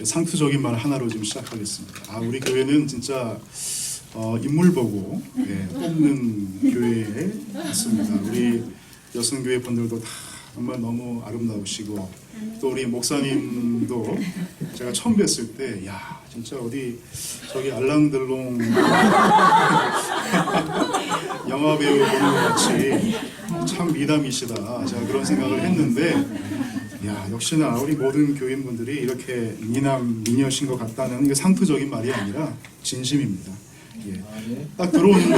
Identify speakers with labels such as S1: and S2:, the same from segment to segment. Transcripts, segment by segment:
S1: 상투적인 말 하나로 좀 시작하겠습니다. 우리 교회는 진짜 인물 보고 뽑는 교회에 있습니다. 우리 여성교회 분들도 다 정말 너무 아름다우시고, 또 우리 목사님도 제가 처음 뵀을 때 진짜 어디 저기 알랑들롱 영화배우 보는 것 같이 참 미담이시다, 제가 그런 생각을 했는데, 역시나 우리 모든 교인분들이 이렇게 미남 미녀신 것 같다는 게 상투적인 말이 아니라 진심입니다. 딱 들어오는데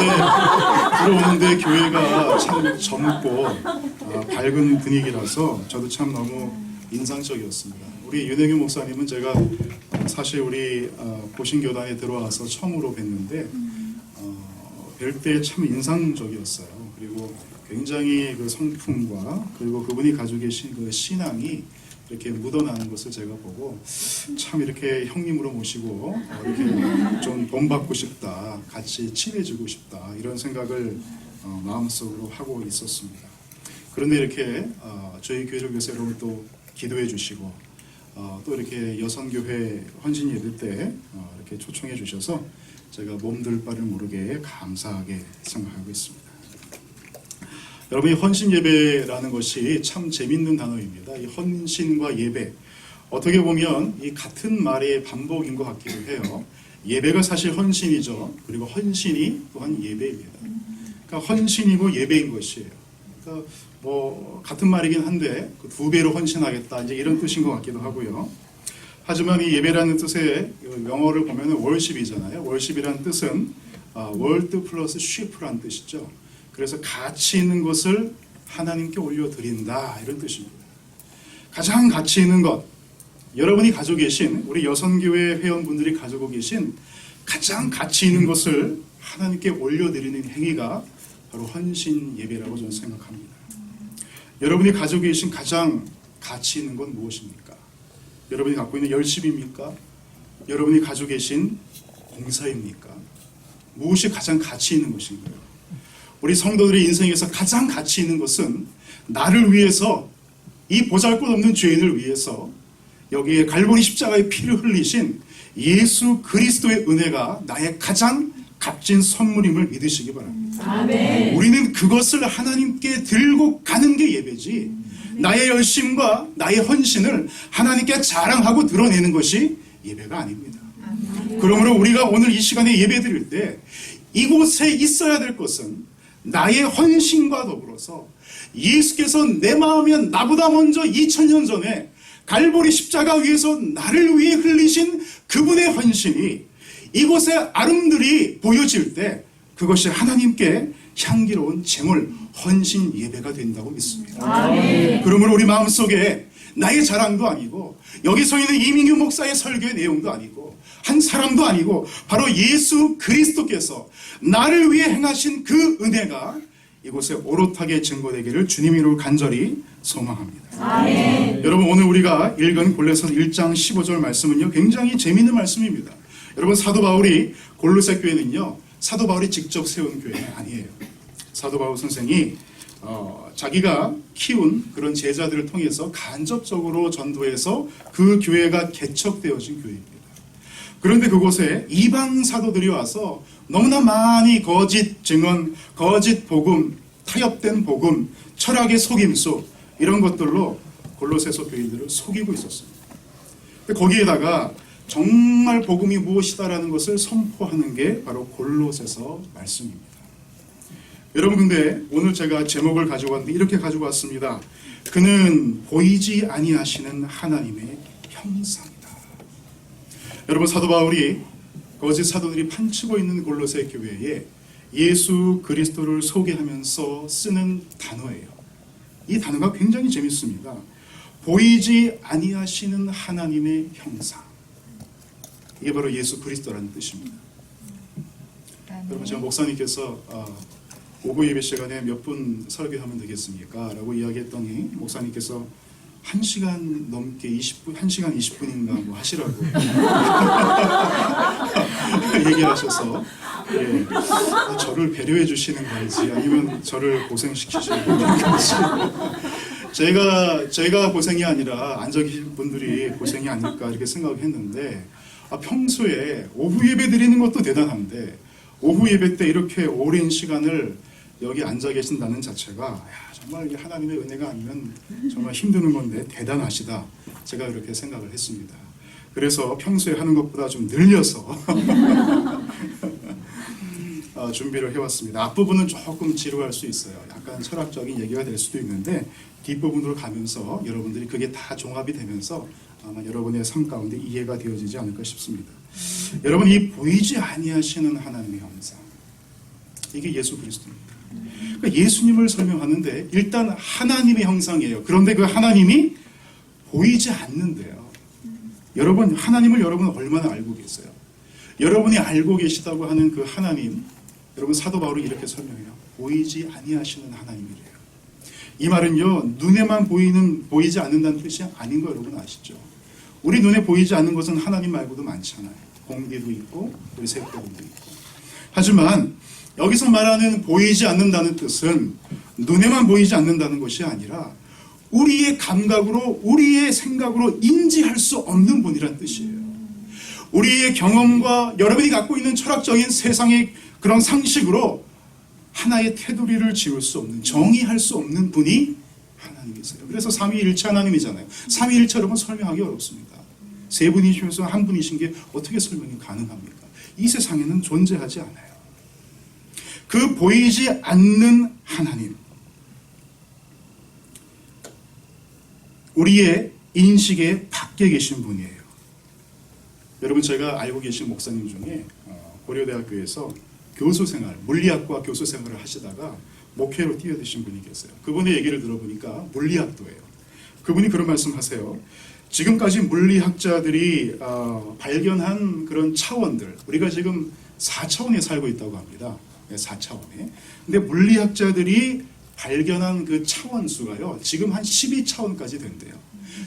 S1: 교회가 참 젊고 밝은 분위기라서 저도 참 너무 인상적이었습니다. 우리 윤혜규 목사님은 제가 사실 우리 보신교단에 들어와서 처음으로 뵀는데 뵐 때 참 인상적이었어요. 그리고 굉장히 그 성품과 그리고 그분이 가지고 계신 그 신앙이 이렇게 묻어나는 것을 제가 보고 참 이렇게 형님으로 모시고 이렇게 좀 본받고 싶다, 같이 친해지고 싶다, 이런 생각을 마음속으로 하고 있었습니다. 그런데 이렇게 저희 교회를 위해서 여러분 또 기도해 주시고 또 이렇게 여성교회 헌신 예배 때 이렇게 초청해 주셔서 제가 몸둘 바를 모르게 감사하게 생각하고 있습니다. 여러분, 이 헌신 예배라는 것이 참 재밌는 단어입니다. 이 헌신과 예배, 어떻게 보면 이 같은 말의 반복인 것 같기도 해요. 예배가 사실 헌신이죠. 그리고 헌신이 또한 예배입니다. 그러니까 헌신이고 예배인 것이에요. 그러니까 뭐 같은 말이긴 한데 그 두 배로 헌신하겠다, 이제 이런 뜻인 것 같기도 하고요. 하지만 이 예배라는 뜻의 영어를 보면은 월십이잖아요. 월십이라는 뜻은 월드 플러스 쉬프라는 뜻이죠. 그래서 가치 있는 것을 하나님께 올려드린다, 이런 뜻입니다. 가장 가치 있는 것, 여러분이 가지고 계신, 우리 여성교회 회원분들이 가지고 계신 가장 가치 있는 것을 하나님께 올려드리는 행위가 바로 헌신 예배라고 저는 생각합니다. 여러분이 가지고 계신 가장 가치 있는 건 무엇입니까? 여러분이 갖고 있는 열심입니까? 여러분이 가지고 계신 봉사입니까? 무엇이 가장 가치 있는 것인가요? 우리 성도들의 인생에서 가장 가치 있는 것은 나를 위해서, 이 보잘것없는 죄인을 위해서 여기에 갈보리 십자가의 피를 흘리신 예수 그리스도의 은혜가 나의 가장 값진 선물임을 믿으시기 바랍니다. 아멘. 우리는 그것을 하나님께 들고 가는 게 예배지, 나의 열심과 나의 헌신을 하나님께 자랑하고 드러내는 것이 예배가 아닙니다. 그러므로 우리가 오늘 이 시간에 예배 드릴 때 이곳에 있어야 될 것은 나의 헌신과 더불어서 예수께서 내 마음에 나보다 먼저 2000년 전에 갈보리 십자가 위에서 나를 위해 흘리신 그분의 헌신이 이곳에 아름드리 보여질 때 그것이 하나님께 향기로운 제물, 헌신 예배가 된다고 믿습니다. 아멘. 그러므로 우리 마음속에 나의 자랑도 아니고 여기 서 있는 이민규 목사의 설교의 내용도 아니고 한 사람도 아니고 바로 예수 그리스도께서 나를 위해 행하신 그 은혜가 이곳에 오롯하게 증거되기를 주님 이름으로 간절히 소망합니다. 아멘. 여러분, 오늘 우리가 읽은 골로새서 1장 15절 말씀은요, 굉장히 재미있는 말씀입니다. 여러분, 사도 바울이 골로새 교회는요, 사도 바울이 직접 세운 교회 아니에요. 사도 바울 선생이 자기가 키운 그런 제자들을 통해서 간접적으로 전도해서 그 교회가 개척되어진 교회입니다. 그런데 그곳에 이방 사도들이 와서 너무나 많이 거짓 증언, 거짓 복음, 타협된 복음, 철학의 속임수, 이런 것들로 골로새서 교인들을 속이고 있었습니다. 거기에다가 정말 복음이 무엇이다라는 것을 선포하는 게 바로 골로새서 말씀입니다. 여러분, 근데 오늘 제가 제목을 가지고 왔는데 이렇게 가지고 왔습니다. 그는 보이지 아니하시는 하나님의 형상이다. 여러분, 사도 바울이 거짓 사도들이 판치고 있는 골로새 교회에 예수 그리스도를 소개하면서 쓰는 단어예요. 이 단어가 굉장히 재밌습니다. 보이지 아니하시는 하나님의 형상. 이게 바로 예수 그리스도라는 뜻입니다. 여러분, 제가 목사님께서 오후 예배 시간에 몇 분 설교하면 되겠습니까? 라고 이야기했더니 목사님께서 1시간 넘게 20분, 1시간 20분인가 뭐 하시라고 얘기를 하셔서 저를 배려해 주시는 건지 아니면 저를 고생시키시는 건지 제가 고생이 아니라 앉아 계신 분들이 고생이 아닐까 이렇게 생각했는데 평소에 오후 예배 드리는 것도 대단한데 오후 예배 때 이렇게 오랜 시간을 여기 앉아 계신다는 자체가 정말 이게 하나님의 은혜가 아니면 정말 힘드는 건데 대단하시다. 제가 그렇게 생각을 했습니다. 그래서 평소에 하는 것보다 좀 늘려서 준비를 해왔습니다. 앞부분은 조금 지루할 수 있어요. 약간 철학적인 얘기가 될 수도 있는데 뒷부분으로 가면서 여러분들이 그게 다 종합이 되면서 아마 여러분의 삶 가운데 이해가 되어지지 않을까 싶습니다. 여러분, 이 보이지 아니하시는 하나님의 형상, 이게 예수 그리스도입니다. 그러니까 예수님을 설명하는데 일단 하나님의 형상이에요. 그런데 그 하나님이 보이지 않는데요. 여러분, 하나님을 여러분 얼마나 알고 계세요? 여러분이 알고 계시다고 하는 그 하나님, 여러분 사도 바울이 이렇게 설명해요. 보이지 아니하시는 하나님이래요. 이 말은요, 눈에만 보이지 않는다는 뜻이 아닌 거 여러분 아시죠? 우리 눈에 보이지 않는 것은 하나님 말고도 많잖아요. 공기도 있고 우리 새끼들도 있고. 하지만 여기서 말하는 보이지 않는다는 뜻은 눈에만 보이지 않는다는 것이 아니라 우리의 감각으로, 우리의 생각으로 인지할 수 없는 분이란 뜻이에요. 우리의 경험과 여러분이 갖고 있는 철학적인 세상의 그런 상식으로 하나의 테두리를 지을 수 없는, 정의할 수 없는 분이 하나님이세요. 그래서 삼위일체 하나님이잖아요. 삼위일체 여러분 설명하기 어렵습니다. 세 분이시면서 한 분이신 게 어떻게 설명이 가능합니까? 이 세상에는 존재하지 않아요. 그 보이지 않는 하나님, 우리의 인식에 밖에 계신 분이에요. 여러분, 제가 알고 계신 목사님 중에 고려대학교에서 교수생활, 물리학과 교수생활을 하시다가 목회로 뛰어드신 분이 계세요. 그분의 얘기를 들어보니까 물리학도예요. 그분이 그런 말씀하세요. 지금까지 물리학자들이 발견한 그런 차원들, 우리가 지금 4차원에 살고 있다고 합니다. 4차원에. 근데 물리학자들이 발견한 그 차원 수가요, 지금 한 12차원까지 된대요.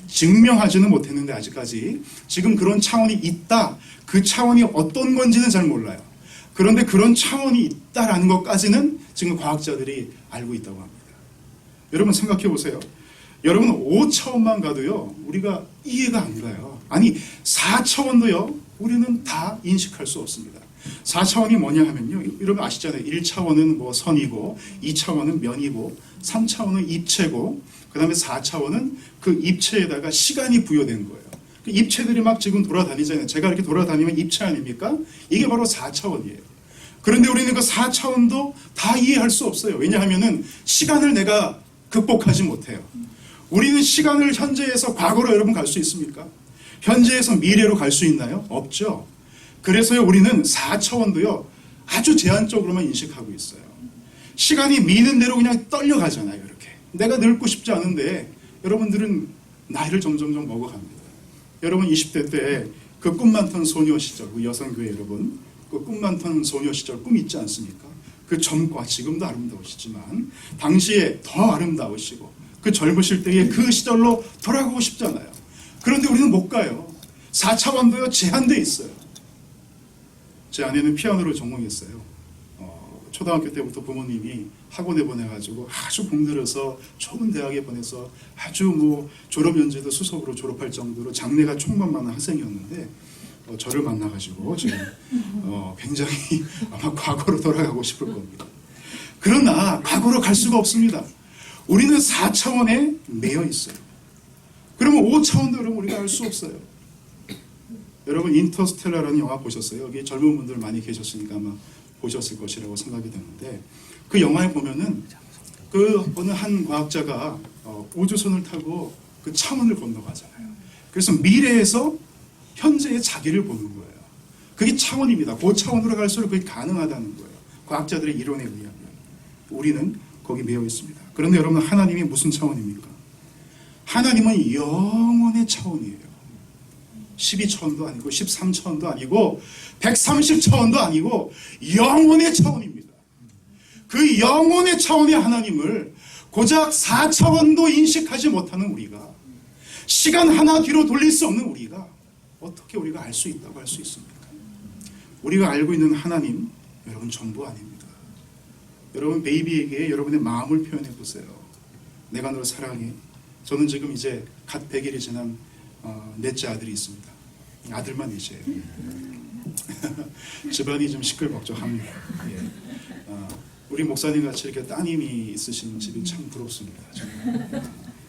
S1: 증명하지는 못했는데 아직까지 지금 그런 차원이 있다. 그 차원이 어떤 건지는 잘 몰라요. 그런데 그런 차원이 있다라는 것까지는 지금 과학자들이 알고 있다고 합니다. 여러분 생각해 보세요. 여러분 5차원만 가도요, 우리가 이해가 안 가요. 아니 4차원도요, 우리는 다 인식할 수 없습니다. 4차원이 뭐냐 하면요, 여러분 아시잖아요. 1차원은 뭐 선이고, 2차원은 면이고, 3차원은 입체고, 그 다음에 4차원은 그 입체에다가 시간이 부여된 거예요. 그 입체들이 막 지금 돌아다니잖아요. 제가 이렇게 돌아다니면 입체 아닙니까? 이게 바로 4차원이에요. 그런데 우리는 그 4차원도 다 이해할 수 없어요. 왜냐하면은 시간을 내가 극복하지 못해요. 우리는 시간을 현재에서 과거로 여러분 갈 수 있습니까? 현재에서 미래로 갈 수 있나요? 없죠. 그래서요, 우리는 4차원도요, 아주 제한적으로만 인식하고 있어요. 시간이 미는 대로 그냥 떨려가잖아요, 이렇게. 내가 늙고 싶지 않은데, 여러분들은 나이를 점점점 먹어갑니다. 여러분 20대 때 그 꿈 많던 소녀 시절, 그 여성교회 여러분, 그 꿈 많던 소녀 시절 꿈 있지 않습니까? 그 젊과 지금도 아름다우시지만, 당시에 더 아름다우시고, 그 젊으실 때의 그 시절로 돌아가고 싶잖아요. 그런데 우리는 못 가요. 4차원도요, 제한되어 있어요. 제 아내는 피아노를 전공했어요. 초등학교 때부터 부모님이 학원에 보내가지고 아주 공들여서 좋은 대학에 보내서 아주 뭐 졸업 연재도 수석으로 졸업할 정도로 장래가 총망만한 학생이었는데 저를 만나가지고 지금 굉장히 아마 과거로 돌아가고 싶을 겁니다. 그러나 과거로 갈 수가 없습니다. 우리는 4차원에 매여 있어요. 그러면 5차원도 여러분 우리가 알 수 없어요. 여러분 인터스텔라라는 영화 보셨어요? 여기 젊은 분들 많이 계셨으니까 아마 보셨을 것이라고 생각이 드는데, 그 영화에 보면은 그 어느 한 과학자가 우주선을 타고 그 차원을 건너가잖아요. 그래서 미래에서 현재의 자기를 보는 거예요. 그게 차원입니다. 그 차원으로 갈수록 그게 가능하다는 거예요. 과학자들의 이론에 의하면. 우리는 거기 매여 있습니다. 그런데 여러분, 하나님이 무슨 차원입니까? 하나님은 영원의 차원이에요. 12차원도 아니고 13차원도 아니고 130차원도 아니고 영원의 차원입니다. 그 영원의 차원의 하나님을 고작 4차원도 인식하지 못하는 우리가, 시간 하나 뒤로 돌릴 수 없는 우리가 어떻게 우리가 알 수 있다고 할 수 있습니까? 우리가 알고 있는 하나님, 여러분 전부 아닙니다. 여러분 베이비에게 여러분의 마음을 표현해 보세요. 내가 널 사랑해. 저는 지금 이제 갓 100일이 지난 넷째 아들이 있습니다. 아들만 넷째예요. 집안이 좀 시끌벅적합니다. 예. 우리 목사님 같이 이렇게 따님이 있으신 집이 참 부럽습니다.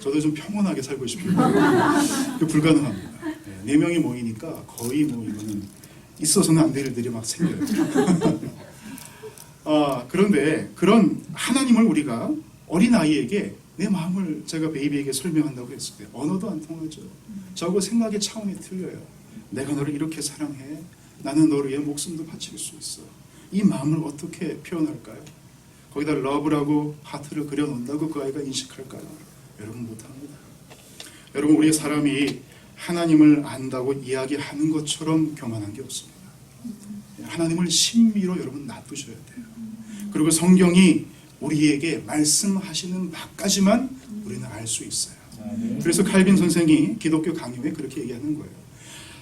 S1: 저도 좀 평온하게 살고 싶은데 불가능합니다. 예. 4명이 모이니까 거의 뭐 이거는 있어서는 안 될 일들이 막 생겨요. 그런데 그런 하나님을 우리가 어린아이에게 내 마음을 제가 베이비에게 설명한다고 했을 때 언어도 안 통하죠. 저하고 생각의 차원이 틀려요. 내가 너를 이렇게 사랑해. 나는 너를 위해 목숨도 바칠 수 있어. 이 마음을 어떻게 표현할까요? 거기다 러브라고 하트를 그려놓는다고 그 아이가 인식할까요? 여러분 못합니다. 여러분 우리 사람이 하나님을 안다고 이야기하는 것처럼 교만한 게 없습니다. 하나님을 신비로 여러분 놔두셔야 돼요. 그리고 성경이 우리에게 말씀하시는 바까지만 우리는 알 수 있어요. 그래서 칼빈 선생이 기독교 강요에 그렇게 얘기하는 거예요.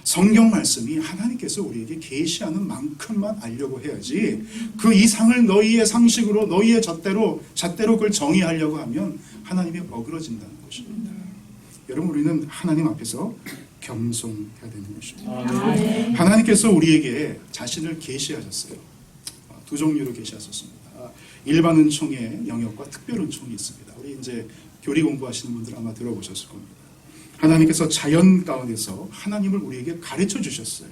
S1: 성경 말씀이 하나님께서 우리에게 계시하는 만큼만 알려고 해야지 그 이상을 너희의 상식으로 너희의 잣대로 그걸 정의하려고 하면 하나님이 어그러진다는 것입니다. 여러분 우리는 하나님 앞에서 겸손해야 되는 것입니다. 하나님께서 우리에게 자신을 계시하셨어요. 2종류로 계시하셨습니다. 일반 은총의 영역과 특별 은총이 있습니다. 우리 이제 교리 공부하시는 분들 아마 들어보셨을 겁니다. 하나님께서 자연 가운데서 하나님을 우리에게 가르쳐 주셨어요.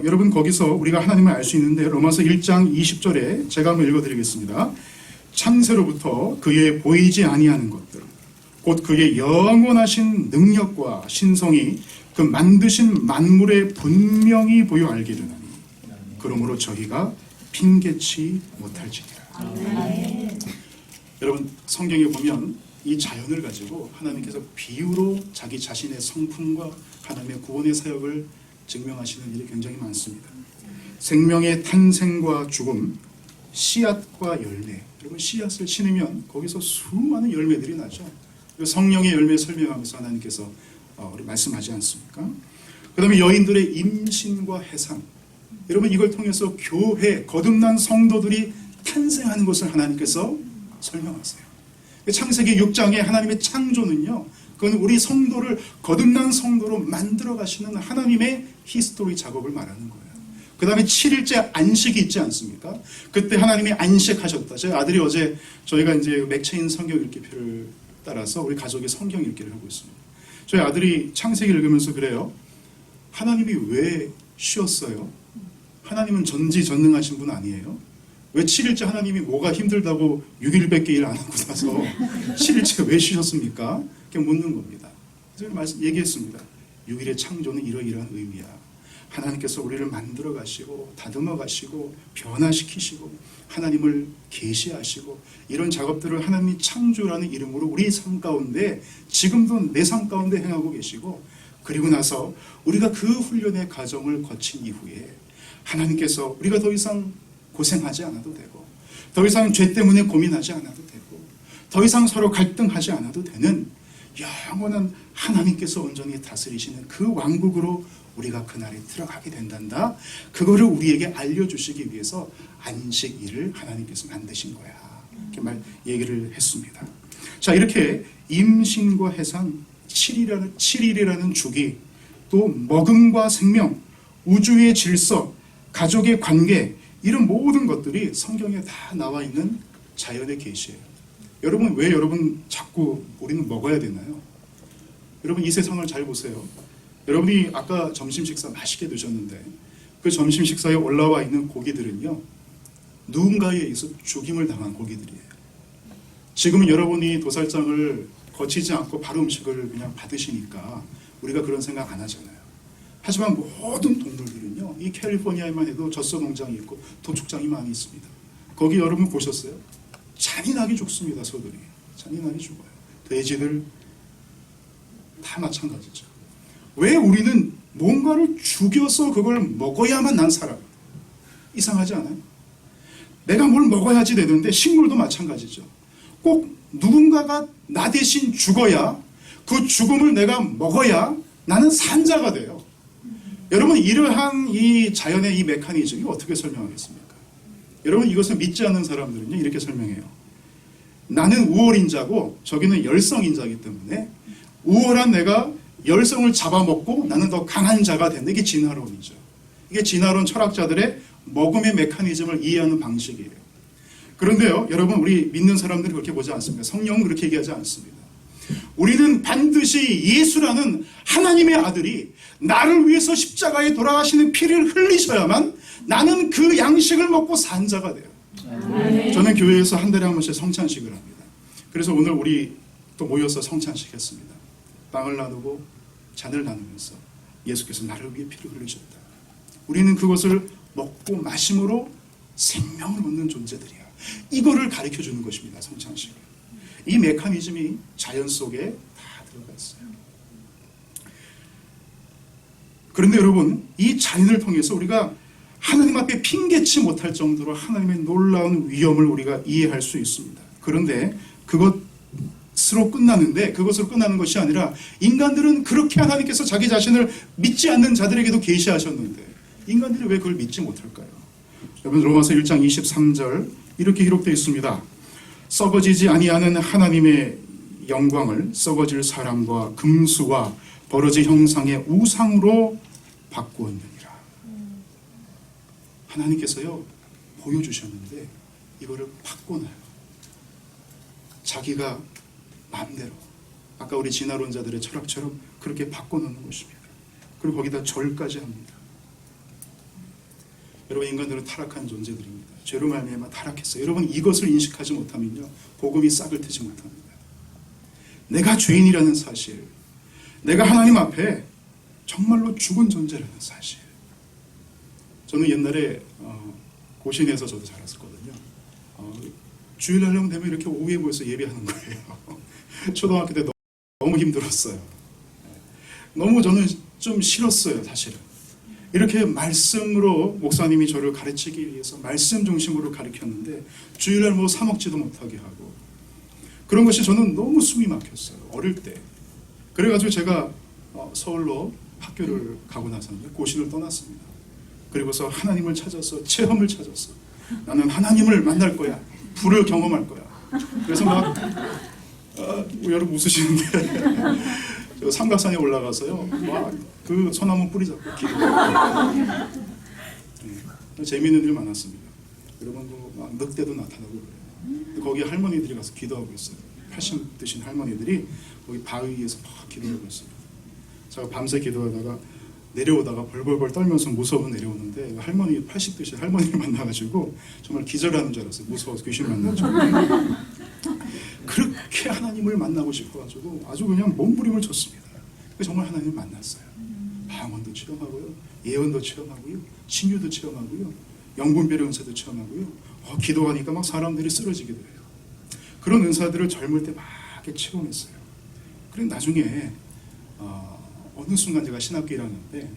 S1: 여러분 거기서 우리가 하나님을 알 수 있는데 로마서 1장 20절에 제가 한번 읽어드리겠습니다. 창세로부터 그의 보이지 아니하는 것들 곧 그의 영원하신 능력과 신성이 그 만드신 만물에 분명히 보여 알기를 하니 그러므로 저희가 핑계치 못할지니라. 여러분 성경에 보면 이 자연을 가지고 하나님께서 비유로 자기 자신의 성품과 하나님의 구원의 사역을 증명하시는 일이 굉장히 많습니다. 생명의 탄생과 죽음, 씨앗과 열매. 여러분 씨앗을 심으면 거기서 수많은 열매들이 나죠. 성령의 열매 설명하면서 하나님께서 우리 말씀하지 않습니까? 그 다음에 여인들의 임신과 해산. 여러분 이걸 통해서 교회, 거듭난 성도들이 탄생하는 것을 하나님께서 설명하세요. 창세기 6장에 하나님의 창조는요, 그건 우리 성도를 거듭난 성도로 만들어 가시는 하나님의 히스토리 작업을 말하는 거예요. 그 다음에 7일째 안식이 있지 않습니까? 그때 하나님이 안식하셨다. 제 아들이 어제 저희가 이제 맥체인 성경 읽기표를 따라서 우리 가족이 성경 읽기를 하고 있습니다. 저희 아들이 창세기 읽으면서 그래요. 하나님이 왜 쉬었어요? 하나님은 전지전능하신 분 아니에요? 왜 7일째 하나님이 뭐가 힘들다고 6일밖에 일 안 하고 나서 7일째 왜 쉬셨습니까? 그냥 묻는 겁니다. 그래서 얘기했습니다. 6일의 창조는 이러이러한 의미야. 하나님께서 우리를 만들어 가시고 다듬어 가시고 변화시키시고 하나님을 계시하시고 이런 작업들을 하나님이 창조라는 이름으로 우리 삶 가운데 지금도 내 삶 가운데 행하고 계시고 그리고 나서 우리가 그 훈련의 과정을 거친 이후에 하나님께서 우리가 더 이상 고생하지 않아도 되고 더 이상 죄 때문에 고민하지 않아도 되고 더 이상 서로 갈등하지 않아도 되는 영원한 하나님께서 온전히 다스리시는 그 왕국으로 우리가 그날에 들어가게 된단다. 그거를 우리에게 알려주시기 위해서 안식일을 하나님께서 만드신 거야. 이렇게 얘기를 했습니다. 자, 이렇게 임신과 해산, 7일이라는 주기, 또 먹음과 생명, 우주의 질서, 가족의 관계, 이런 모든 것들이 성경에 다 나와 있는 자연의 계시예요. 여러분 왜 자꾸 우리는 먹어야 되나요? 여러분 이 세상을 잘 보세요. 여러분이 아까 점심 식사 맛있게 드셨는데 그 점심 식사에 올라와 있는 고기들은요, 누군가에 의해서 죽임을 당한 고기들이에요. 지금은 여러분이 도살장을 거치지 않고 바로 음식을 그냥 받으시니까 우리가 그런 생각 안 하잖아요. 하지만 모든 동물들은요, 이 캘리포니아에만 해도 젖소 농장이 있고 도축장이 많이 있습니다. 거기 여러분 보셨어요? 잔인하게 죽습니다. 소들이 잔인하게 죽어요. 돼지들 다 마찬가지죠. 왜 우리는 뭔가를 죽여서 그걸 먹어야만 난 사람? 이상하지 않아요? 내가 뭘 먹어야지 되는데 식물도 마찬가지죠. 꼭 누군가가 나 대신 죽어야, 그 죽음을 내가 먹어야 나는 산자가 돼요. 여러분 이러한 이 자연의 이 메커니즘이 어떻게 설명하겠습니까? 여러분 이것을 믿지 않는 사람들은요 이렇게 설명해요. 나는 우월인자고 저기는 열성인자이기 때문에 우월한 내가 열성을 잡아먹고 나는 더 강한 자가 된다. 이게 진화론이죠. 이게 진화론 철학자들의 먹음의 메커니즘을 이해하는 방식이에요. 그런데요, 여러분, 우리 믿는 사람들이 그렇게 보지 않습니다. 성령은 그렇게 얘기하지 않습니다. 우리는 반드시 예수라는 하나님의 아들이 나를 위해서 십자가에 돌아가시는 피를 흘리셔야만 나는 그 양식을 먹고 산 자가 돼요. 저는 교회에서 한 달에 한 번씩 성찬식을 합니다. 그래서 오늘 우리 또 모여서 성찬식 했습니다. 빵을 나누고 잔을 나누면서 예수께서 나를 위해 피를 흘리셨다. 우리는 그것을 먹고 마심으로 생명을 얻는 존재들이야. 이거를 가르쳐주는 것입니다. 성찬식은. 이 메커니즘이 자연 속에 다 들어가 있어요. 그런데 여러분, 이 자연을 통해서 우리가 하나님 앞에 핑계치 못할 정도로 하나님의 놀라운 위엄을 우리가 이해할 수 있습니다. 그런데 그것으로 끝나는 것이 아니라 인간들은 그렇게 하나님께서 자기 자신을 믿지 않는 자들에게도 계시하셨는데 인간들이 왜 그걸 믿지 못할까요? 여러분, 로마서 1장 23절 이렇게 기록되어 있습니다. 썩어지지 아니하는 하나님의 영광을 썩어질 사람과 금수와 버러지 형상의 우상으로 바꾸었느니라. 하나님께서요 보여주셨는데 이거를 바꿔놔요. 자기가 마음대로 아까 우리 진화론자들의 철학처럼 그렇게 바꿔놓는 것입니다. 그리고 거기다 절까지 합니다. 여러분, 인간들은 타락한 존재들입니다. 죄로 말미암아 타락했어요. 여러분, 이것을 인식하지 못하면요 복음이 싹을 트지 못합니다. 내가 죄인이라는 사실, 내가 하나님 앞에 정말로 죽은 존재라는 사실. 저는 옛날에 고신에서 저도 자랐었거든요. 주일날 되면 이렇게 오후에 모여서 예배하는 거예요. 초등학교 때 너무 힘들었어요. 너무 저는 좀 싫었어요, 사실은. 이렇게 말씀으로 목사님이 저를 가르치기 위해서 말씀 중심으로 가르쳤는데 주일날 뭐 사 먹지도 못하게 하고 그런 것이 저는 너무 숨이 막혔어요. 어릴 때. 그래가지고 제가 서울로 학교를 가고 나서는 고신을 떠났습니다. 그리고서 하나님을 찾아서 체험을 찾아서 나는 하나님을 만날 거야. 불을 경험할 거야. 그래서 막 여러분 웃으시는데 저 삼각산에 올라가서요 막 그 소나무 뿌리 잡고 기도하고 재미있는 일 많았습니다. 여러분 막 늑대도 나타나고 그래요. 거기 할머니들이 가서 기도하고 있어요. 80 드신 할머니들이 거기 바위 위에서 막 기도하고 있어요. 제가 밤새 기도하다가 내려오다가 벌벌벌 떨면서 무서워 내려오는데 할머니 80 드신 할머니를 만나가지고 정말 기절하는 줄 알았어요. 무서워서 귀신 만나가지고 그렇게 하나님을 만나고 싶어가지고 아주 그냥 몸부림을 쳤습니다. 정말 하나님을 만났어요. 방언도 체험하고요, 예언도 체험하고요, 신유도 체험하고요, 영분별의 은사도 체험하고요. 기도하니까 막 사람들이 쓰러지기도 해요. 그런 은사들을 젊을 때 막 체험했어요. 그리고 나중에 어느 순간 제가 신학교 1학년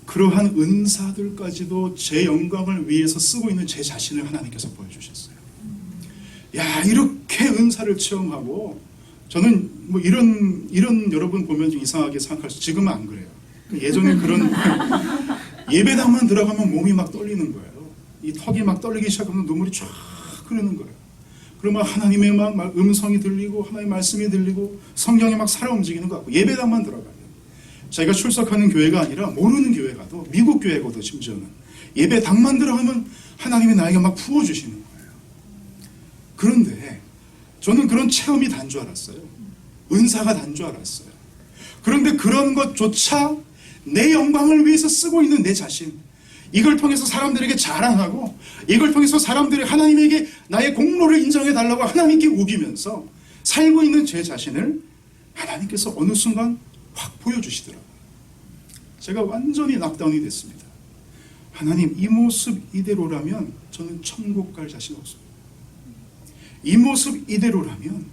S1: 그러한 은사들까지도 제 영광을 위해서 쓰고 있는 제 자신을 하나님께서 보여주셨어요. 야, 이렇게 은사를 체험하고 저는 뭐 이런 여러분 보면 좀 이상하게 생각할 수, 지금은 안 그래요. 예전에 그런 예배당만 들어가면 몸이 막 떨리는 거예요. 이 턱이 막 떨리기 시작하면 눈물이 쫙 흐르는 거예요. 그러면 하나님의 막 음성이 들리고 하나님의 말씀이 들리고 성령이 막 살아 움직이는 것 같고 예배당만 들어가면 자기가 출석하는 교회가 아니라 모르는 교회 가도 미국 교회 가도 심지어는 예배당만 들어가면 하나님이 나에게 막 부어주시는 거예요. 그런데 저는 그런 체험이 단 줄 알았어요. 은사가 단 줄 알았어요. 그런데 그런 것조차 내 영광을 위해서 쓰고 있는 내 자신, 이걸 통해서 사람들에게 자랑하고 이걸 통해서 사람들이 하나님에게 나의 공로를 인정해 달라고 하나님께 우기면서 살고 있는 제 자신을 하나님께서 어느 순간 확 보여주시더라고요. 제가 완전히 낙다운이 됐습니다. 하나님, 이 모습 이대로라면 저는 천국 갈 자신 없습니다. 이 모습 이대로라면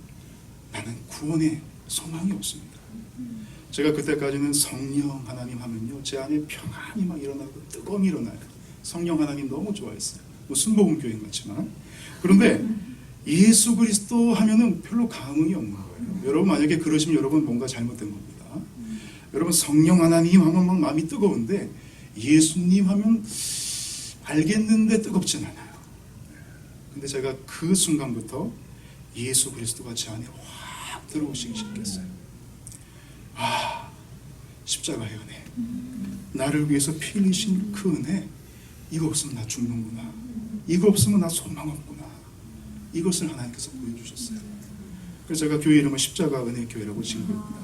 S1: 나는 구원의 소망이 없습니다. 제가 그때까지는 성령 하나님 하면요 제 안에 평안이 막 일어나고 뜨거움이 일어나요. 성령 하나님 너무 좋아했어요. 뭐 순복음 교인 같지만. 그런데 예수 그리스도 하면은 별로 감흥이 없는 거예요. 여러분 만약에 그러시면 여러분 뭔가 잘못된 겁니다. 여러분 성령 하나님 하면 막 마음이 뜨거운데 예수님 하면 알겠는데 뜨겁진 않아요. 근데 제가 그 순간부터 예수 그리스도가 제 안에 확 들어오시기 시작했어요. 아, 십자가의 은혜, 나를 위해서 피 흘리신 그 은혜, 이거 없으면 나 죽는구나, 이거 없으면 나 소망 없구나, 이것을 하나님께서 보여주셨어요. 그래서 제가 교회 이름을 십자가 은혜 교회라고 지은 겁니다.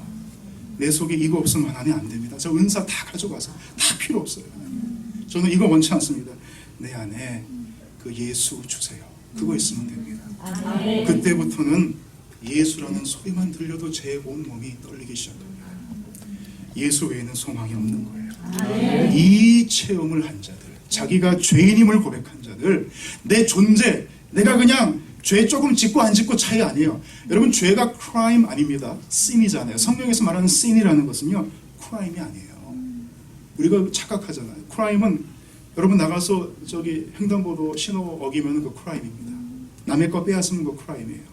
S1: 내 속에 이거 없으면 하나님 안 됩니다. 저 은사 다 가져가서 다 필요 없어요. 저는 이거 원치 않습니다. 내 안에 그 예수 주세요. 그거 있으면 됩니다. 그때부터는 예수라는 소리만 들려도 제 온몸이 떨리기 시작합니다. 예수 외에는 소망이 없는 거예요. 이 체험을 한 자들, 자기가 죄인임을 고백한 자들, 내 존재, 내가 그냥 죄 조금 짓고 안 짓고 차이 아니에요. 여러분, 죄가 crime 아닙니다. sin이잖아요. 성경에서 말하는 sin이라는 것은요, crime이 아니에요. 우리가 착각하잖아요. crime은 여러분 나가서 저기 횡단보도 신호 어기면 그 crime입니다. 남의 거 빼앗으면 그 crime이에요.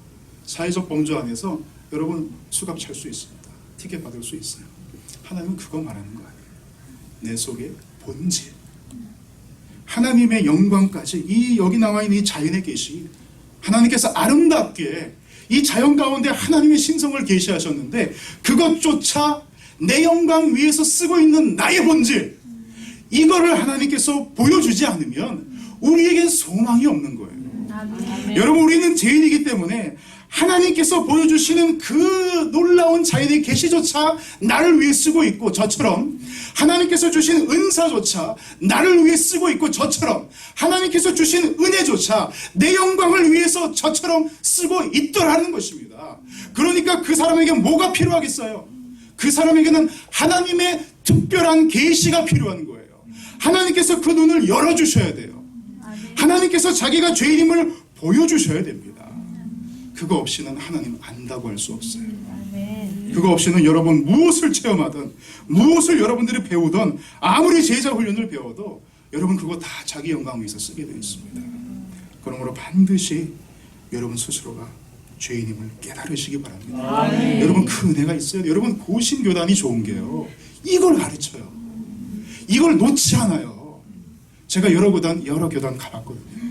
S1: 사회적 범죄 안에서 여러분 수갑 찰 수 있습니다. 티켓 받을 수 있어요. 하나님은 그거 말하는 거 아니에요. 내 속에 본질, 하나님의 영광까지, 이 여기 나와 있는 이 자연의 계시, 하나님께서 아름답게 이 자연 가운데 하나님의 신성을 계시하셨는데, 그것조차 내 영광 위에서 쓰고 있는 나의 본질, 이거를 하나님께서 보여주지 않으면 우리에겐 소망이 없는 거예요. 여러분, 우리는 죄인이기 때문에 하나님께서 보여주시는 그 놀라운 자연의 계시조차 나를 위해 쓰고 있고, 저처럼 하나님께서 주신 은사조차 나를 위해 쓰고 있고, 저처럼 하나님께서 주신 은혜조차 내 영광을 위해서 저처럼 쓰고 있더라는 것입니다. 그러니까 그 사람에게 뭐가 필요하겠어요? 그 사람에게는 하나님의 특별한 계시가 필요한 거예요. 하나님께서 그 눈을 열어주셔야 돼요. 하나님께서 자기가 죄인임을 보여주셔야 됩니다. 그거 없이는 하나님 안다고 할 수 없어요. 그거 없이는 여러분 무엇을 체험하든, 무엇을 여러분들이 배우든, 아무리 제자 훈련을 배워도 여러분 그거 다 자기 영광 위해서 쓰게 되어 있습니다. 그러므로 반드시 여러분 스스로가 죄인임을 깨달으시기 바랍니다. 여러분 그 은혜가 있어요. 여러분 고신교단이 좋은 게요, 이걸 가르쳐요. 이걸 놓지 않아요. 제가 여러 교단 가봤거든요.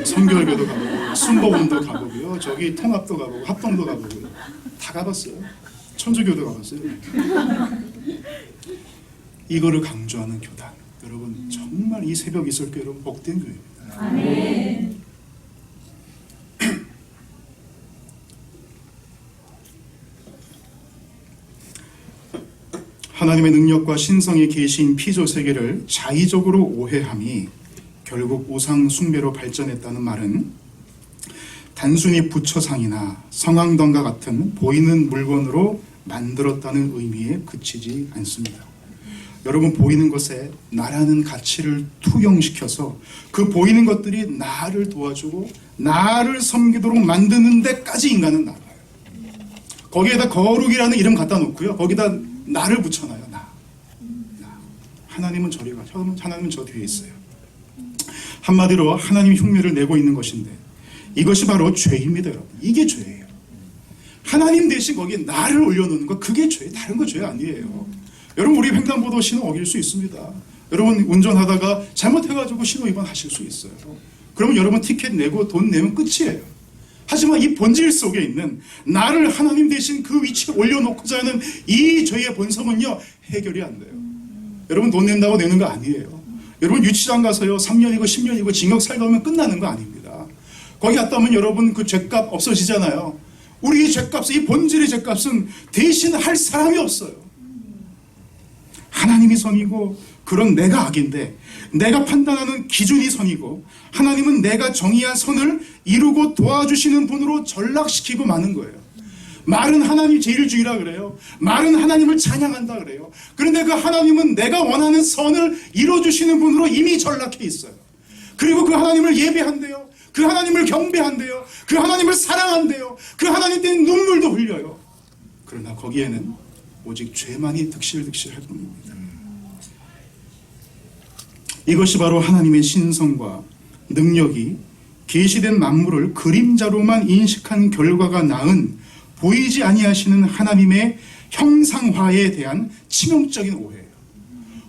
S1: 성결교도 가보고, 순복음도 가보고요, 저기 통합도 가보고, 합동도 가보고요, 다 가봤어요. 천주교도 가봤어요. 이거를 강조하는 교단, 여러분 정말 이 새벽 이슬교 여러분 복된 교회입니다. 아멘. 하나님의 능력과 신성의 계시인 피조 세계를 자의적으로 오해함이 결국 우상 숭배로 발전했다는 말은 단순히 부처상이나 성황당과 같은 보이는 물건으로 만들었다는 의미에 그치지 않습니다. 여러분, 보이는 것에 나라는 가치를 투영시켜서 그 보이는 것들이 나를 도와주고 나를 섬기도록 만드는 데까지 인간은 나가요. 거기에다 거룩이라는 이름 갖다 놓고요, 거기다 나를 붙여놔요. 나. 하나님은 저리 가, 하나님은 저 뒤에 있어요. 한마디로 하나님이 흉내를 내고 있는 것인데, 이것이 바로 죄입니다. 여러분, 이게 죄예요. 하나님 대신 거기에 나를 올려놓는 거, 그게 죄, 다른 거 죄 아니에요. 여러분, 우리 횡단보도 신호 어길 수 있습니다. 여러분 운전하다가 잘못해가지고 신호 위반하실 수 있어요. 그러면 여러분 티켓 내고 돈 내면 끝이에요. 하지만 이 본질 속에 있는 나를 하나님 대신 그 위치에 올려놓고자 하는 이 죄의 본성은요, 해결이 안 돼요. 여러분 돈 낸다고 내는 거 아니에요. 여러분 유치장 가서요 3년이고 10년이고 징역 살다 오면 끝나는 거 아닙니다. 거기 갔다 오면 여러분 그 죄값 없어지잖아요. 우리 이 죄값은, 이 본질의 죄값은 대신할 사람이 없어요. 하나님이 선이고 그런 내가 악인데, 내가 판단하는 기준이 선이고 하나님은 내가 정의한 선을 이루고 도와주시는 분으로 전락시키고 마는 거예요. 말은 하나님 제일주의라 그래요. 말은 하나님을 찬양한다 그래요. 그런데 그 하나님은 내가 원하는 선을 이루어주시는 분으로 이미 전락해 있어요. 그리고 그 하나님을 예배한대요. 그 하나님을 경배한대요. 그 하나님을 사랑한대요. 그 하나님 때문에 눈물도 흘려요. 그러나 거기에는 오직 죄만이 득실득실할 뿐입니다. 이것이 바로 하나님의 신성과 능력이 계시된 만물을 그림자로만 인식한 결과가 낳은 보이지 아니하시는 하나님의 형상화에 대한 치명적인 오해예요.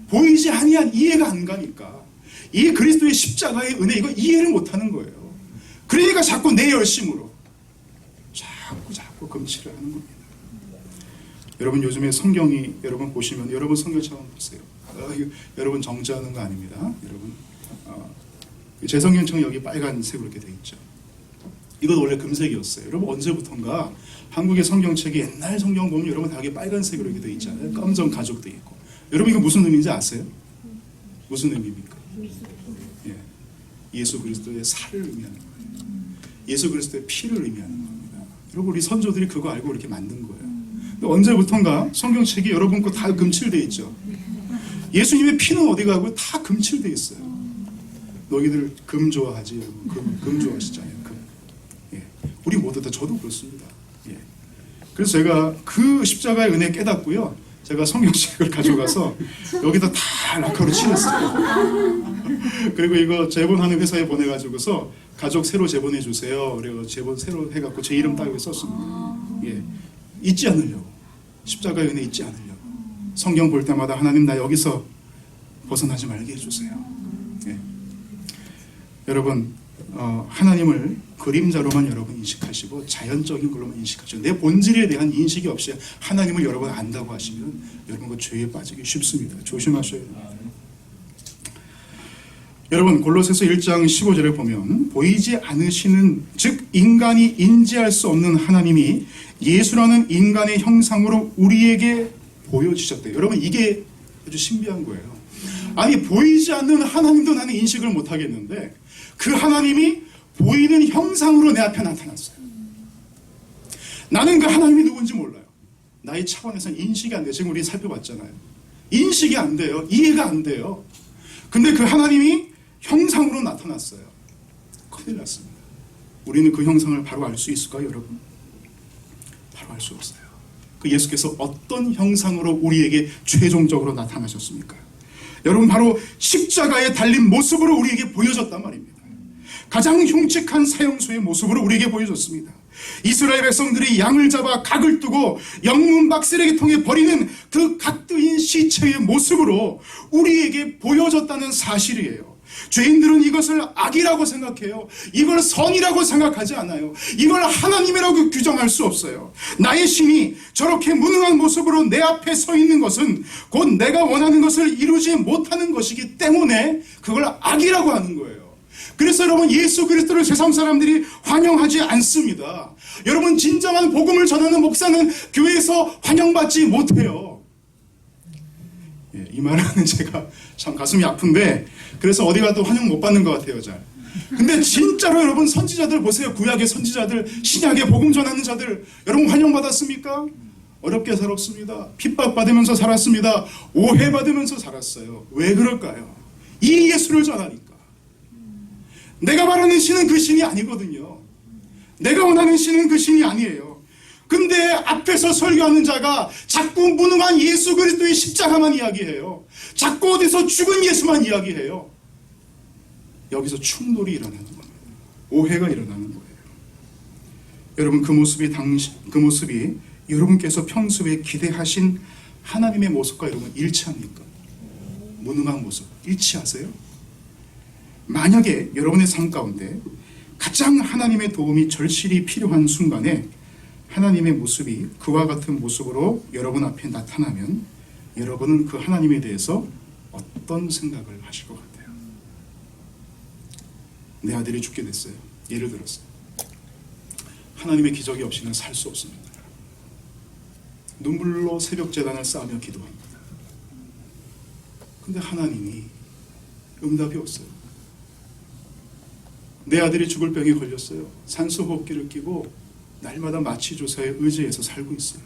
S1: 보이지 아니한, 이해가 안 가니까 이 그리스도의 십자가의 은혜, 이거 이해를 못하는 거예요. 그러니까 자꾸 내 열심으로 자꾸 금치를 하는 겁니다. 여러분 요즘에 성경이 여러분 보시면 여러분 성경처럼 보세요. 여러분 정지하는 거 아닙니다. 여러분 제 성경처럼 여기 빨간색으로 이렇게 돼 있죠. 이건 원래 금색이었어요. 여러분 언제부턴가 한국의 성경책이 옛날 성경 보면 여러분 다 이게 빨간색으로 이렇게 돼 있잖아요. 검정 가죽도 있고. 여러분 이거 무슨 의미인지 아세요? 무슨 의미입니까? 예, 예수 그리스도의 살을 의미하는 거예요. 예수 그리스도의 피를 의미하는 겁니다. 여러분 우리 선조들이 그거 알고 이렇게 만든 거예요. 근데 언제부턴가 성경책이 여러분 거 다 금칠돼 있죠. 예수님의 피는 어디 가고 다 금칠돼 있어요. 너희들 금 좋아하지? 금 좋아하시잖아요. 금. 예. 우리 모두 다 저도 그렇습니다. 예. 그래서 제가 그 십자가의 은혜 깨닫고요. 제가 성경책을 가져가서 여기다 다 락커로 칠했어요. 그리고 이거 제본하는 회사에 보내가지고서 가족 새로 제본해 주세요. 그리고 제본 새로 해갖고 제 이름 따위에 썼습니다. 예. 잊지 않으려고. 십자가의 은혜 잊지 않으려고. 성경 볼 때마다 하나님 나 여기서 벗어나지 말게 해주세요. 예. 여러분 하나님을 그림자로만 여러분 인식하시고 자연적인 걸로만 인식하시고 내 본질에 대한 인식이 없이 하나님을 여러분 안다고 하시면 여러분 그 죄에 빠지기 쉽습니다. 조심하셔야 돼요. 여러분 골로새서 1장 15절에 보면 보이지 않으시는 즉 인간이 인지할 수 없는 하나님이 예수라는 인간의 형상으로 우리에게 보여주셨대요. 여러분 이게 아주 신비한 거예요. 아니 보이지 않는 하나님도 나는 인식을 못하겠는데 그 하나님이 보이는 형상으로 내 앞에 나타났어요. 나는 그 하나님이 누군지 몰라요. 나의 차원에서는 인식이 안 돼요. 지금 우리 살펴봤잖아요. 인식이 안 돼요. 이해가 안 돼요. 근데 그 하나님이 형상으로 나타났어요. 큰일 났습니다. 우리는 그 형상을 바로 알 수 있을까요, 여러분? 바로 알 수 없어요. 그 예수께서 어떤 형상으로 우리에게 최종적으로 나타나셨습니까? 여러분 바로 십자가에 달린 모습으로 우리에게 보여줬단 말입니다. 가장 흉측한 사형수의 모습으로 우리에게 보여줬습니다. 이스라엘 백성들이 양을 잡아 각을 뜨고 영문박 쓰레기통에 버리는 그 각뜨인 시체의 모습으로 우리에게 보여줬다는 사실이에요. 죄인들은 이것을 악이라고 생각해요. 이걸 선이라고 생각하지 않아요. 이걸 하나님이라고 규정할 수 없어요. 나의 신이 저렇게 무능한 모습으로 내 앞에 서 있는 것은 곧 내가 원하는 것을 이루지 못하는 것이기 때문에 그걸 악이라고 하는 거예요. 그래서 여러분 예수 그리스도를 세상 사람들이 환영하지 않습니다. 여러분 진정한 복음을 전하는 목사는 교회에서 환영받지 못해요. 예, 이 말은 제가 참 가슴이 아픈데 그래서 어디 가도 환영 못 받는 것 같아요. 잘. 근데 진짜로 여러분 선지자들 보세요. 구약의 선지자들, 신약의 복음 전하는 자들 여러분 환영받았습니까? 어렵게 살았습니다. 핍박받으면서 살았습니다. 오해받으면서 살았어요. 왜 그럴까요? 이 예수를 전하니까. 내가 말하는 신은 그 신이 아니거든요. 내가 원하는 신은 그 신이 아니에요. 근데 앞에서 설교하는 자가 자꾸 무능한 예수 그리스도의 십자가만 이야기해요. 자꾸 어디서 죽은 예수만 이야기해요. 여기서 충돌이 일어나는 겁니다. 오해가 일어나는 거예요. 여러분 그 모습이 여러분께서 평소에 기대하신 하나님의 모습과 여러분 일치합니까? 무능한 모습 일치하세요? 만약에 여러분의 삶 가운데 가장 하나님의 도움이 절실히 필요한 순간에 하나님의 모습이 그와 같은 모습으로 여러분 앞에 나타나면 여러분은 그 하나님에 대해서 어떤 생각을 하실 것 같아요? 내 아들이 죽게 됐어요. 예를 들어서 하나님의 기적이 없이는 살 수 없습니다. 눈물로 새벽 제단을 쌓으며 기도합니다. 근데 하나님이 응답이 없어요. 내 아들이 죽을 병에 걸렸어요. 산소호흡기를 끼고 날마다 마취조사에 의지해서 살고 있어요.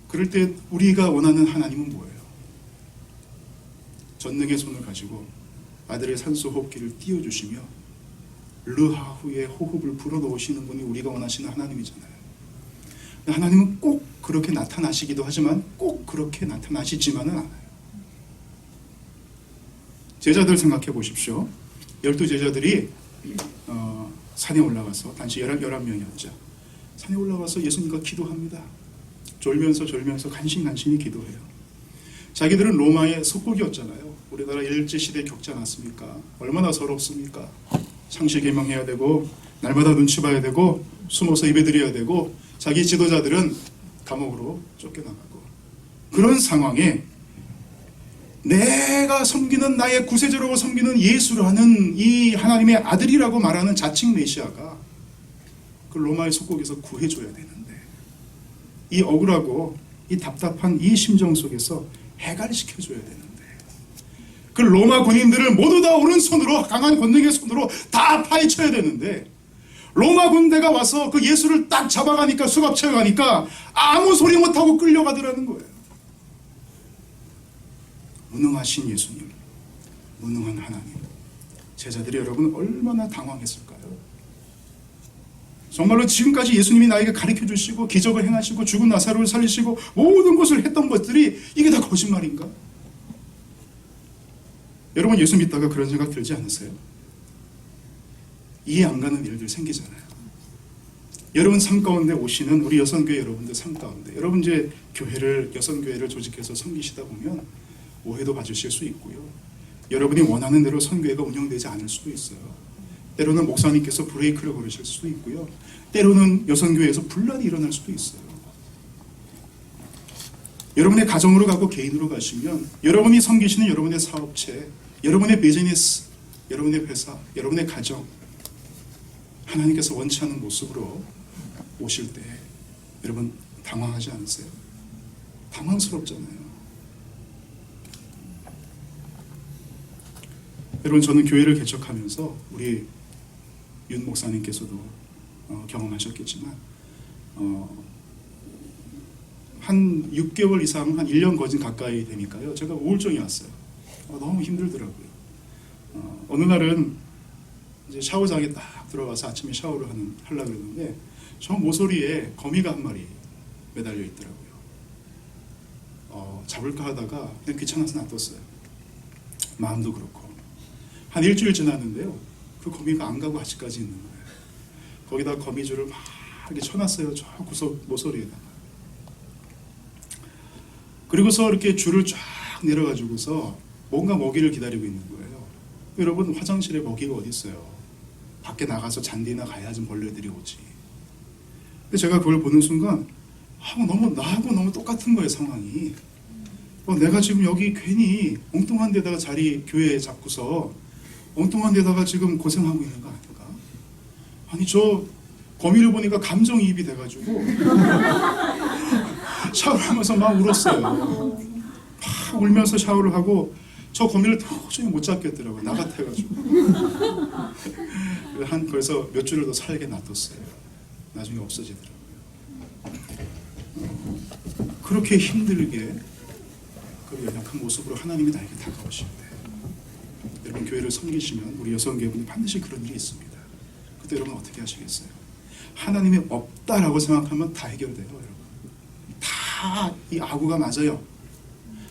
S1: 그럴 때 우리가 원하는 하나님은 뭐예요? 전능의 손을 가지고 아들의 산소호흡기를 띄워주시며 르하후의 호흡을 불어넣으시는 분이 우리가 원하시는 하나님이잖아요. 하나님은 꼭 그렇게 나타나시기도 하지만 꼭 그렇게 나타나시지만은 않아요. 제자들 생각해 보십시오. 12제자들이 산에 올라가서 단지 11명이었죠. 산에 올라가서 예수님과 기도합니다. 졸면서 간신히 기도해요. 자기들은 로마의 속국이었잖아요. 우리나라 일제시대 겪지 않았습니까? 얼마나 서럽습니까? 상시 계명해야 되고 날마다 눈치 봐야 되고 숨어서 예배드려야 되고 자기 지도자들은 감옥으로 쫓겨나가고 그런 상황에 내가 섬기는 나의 구세주라고 섬기는 예수라는 이 하나님의 아들이라고 말하는 자칭 메시아가 그 로마의 속국에서 구해줘야 되는데 이 억울하고 이 답답한 이 심정 속에서 해갈시켜줘야 되는데 그 로마 군인들을 모두 다 오른손으로 강한 권능의 손으로 다 파헤쳐야 되는데 로마 군대가 와서 그 예수를 딱 잡아가니까 수갑 채워가니까 아무 소리 못하고 끌려가더라는 거예요. 무능하신 예수님, 무능한 하나님, 제자들이 여러분 얼마나 당황했을까요? 정말로 지금까지 예수님이 나에게 가르쳐 주시고 기적을 행하시고 죽은 나사로를 살리시고 모든 것을 했던 것들이 이게 다 거짓말인가? 여러분 예수 믿다가 그런 생각 들지 않으세요? 이해 안 가는 일들 생기잖아요. 여러분 삶 가운데 오시는 우리 여성교회 여러분들 삶 가운데 여러분 이제 교회를 여성교회를 조직해서 섬기시다 보면 오해도 받으실 수 있고요. 여러분이 원하는 대로 선교회가 운영되지 않을 수도 있어요. 때로는 목사님께서 브레이크를 걸으실 수도 있고요. 때로는 여성교회에서 분란이 일어날 수도 있어요. 여러분의 가정으로 가고 개인으로 가시면 여러분이 섬기시는 여러분의 사업체, 여러분의 비즈니스, 여러분의 회사, 여러분의 가정 하나님께서 원치 않는 모습으로 오실 때 여러분 당황하지 않으세요? 당황스럽잖아요. 여러분 저는 교회를 개척하면서 우리 윤 목사님께서도 경험하셨겠지만 한 6개월 이상 한 1년 거진 가까이 되니까요. 제가 우울증이 왔어요. 너무 힘들더라고요. 어느 날은 이제 샤워장에 딱 들어가서 아침에 샤워를 하려고 그러는데 저 모서리에 거미가 한 마리 매달려 있더라고요. 잡을까 하다가 그냥 귀찮아서 놔뒀어요. 마음도 그렇고. 한 일주일 지났는데요. 그 거미가 안 가고 아직까지 있는 거예요. 거기다 거미줄을 막 이렇게 쳐놨어요. 저 구석 모서리에다가. 그리고서 이렇게 줄을 쫙 내려가지고서 뭔가 먹이를 기다리고 있는 거예요. 여러분 화장실에 먹이가 어디 있어요? 밖에 나가서 잔디나 가야지 벌레들이 오지. 근데 제가 그걸 보는 순간 너무 나하고 너무 똑같은 거예요, 상황이. 내가 지금 여기 괜히 엉뚱한 데다가 자리 교회에 잡고서 엉뚱한 데다가 지금 고생하고 있는 거 아닌가? 아니 저 거미를 보니까 감정이입이 돼가지고 샤워를 하면서 막 울었어요. 막 울면서 샤워를 하고 저 거미를 도저히 못 잡겠더라고요. 나 같아가지고. 그래서 몇 주를 더 살게 놔뒀어요. 나중에 없어지더라고요. 그렇게 힘들게 그 연약한 모습으로 하나님이 나에게 다가오실 때 여러분 교회를 섬기시면 우리 여성교회분이 반드시 그런 일이 있습니다. 그때 여러분 어떻게 하시겠어요? 하나님이 없다라고 생각하면 다 해결돼요. 여러분 다 이 아구가 맞아요.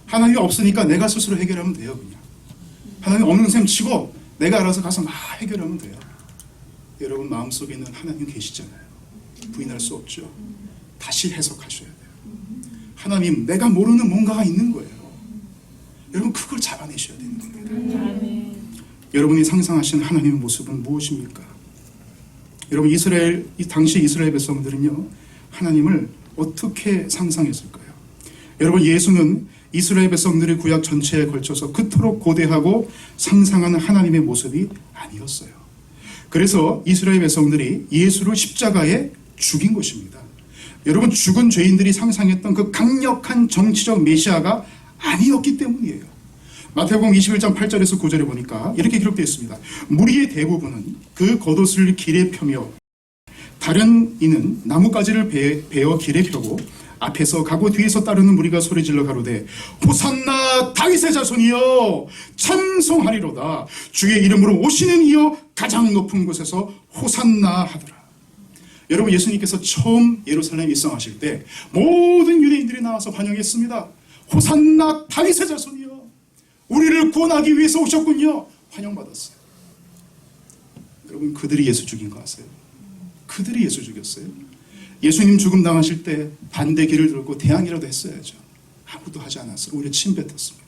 S1: 하나님이 없으니까 내가 스스로 해결하면 돼요. 그냥 하나님 없는 셈 치고 내가 알아서 가서 막 해결하면 돼요. 여러분 마음속에 있는 하나님 계시잖아요. 부인할 수 없죠. 다시 해석하셔야 돼요. 하나님 내가 모르는 뭔가가 있는 거예요. 여러분 그걸 잡아내셔야 되는 겁니다. 여러분이 상상하신 하나님의 모습은 무엇입니까? 여러분 당시 이스라엘 백성들은요 하나님을 어떻게 상상했을까요? 여러분 예수는 이스라엘 백성들의 구약 전체에 걸쳐서 그토록 고대하고 상상하는 하나님의 모습이 아니었어요. 그래서 이스라엘 백성들이 예수를 십자가에 죽인 것입니다. 여러분 죽은 죄인들이 상상했던 그 강력한 정치적 메시아가 아니었기 때문이에요. 마태복음 21장 8절에서 9절에 보니까 이렇게 기록되어 있습니다. 무리의 대부분은 그 겉옷을 길에 펴며 다른 이는 나뭇가지를 베어 길에 펴고 앞에서 가고 뒤에서 따르는 무리가 소리질러 가로되 호산나 다윗의 자손이여 찬송하리로다 주의 이름으로 오시는 이여 가장 높은 곳에서 호산나 하더라. 여러분 예수님께서 처음 예루살렘에 입성하실 때 모든 유대인들이 나와서 환영했습니다. 호산나 다윗의 자손이여 우리를 구원하기 위해서 오셨군요. 환영받았어요. 여러분 그들이 예수 죽인 거 아세요? 그들이 예수 죽였어요. 예수님 죽음 당하실 때 반대 길을 들고 대항이라도 했어야죠. 아무도 하지 않았어요. 오히려 침뱉었습니다.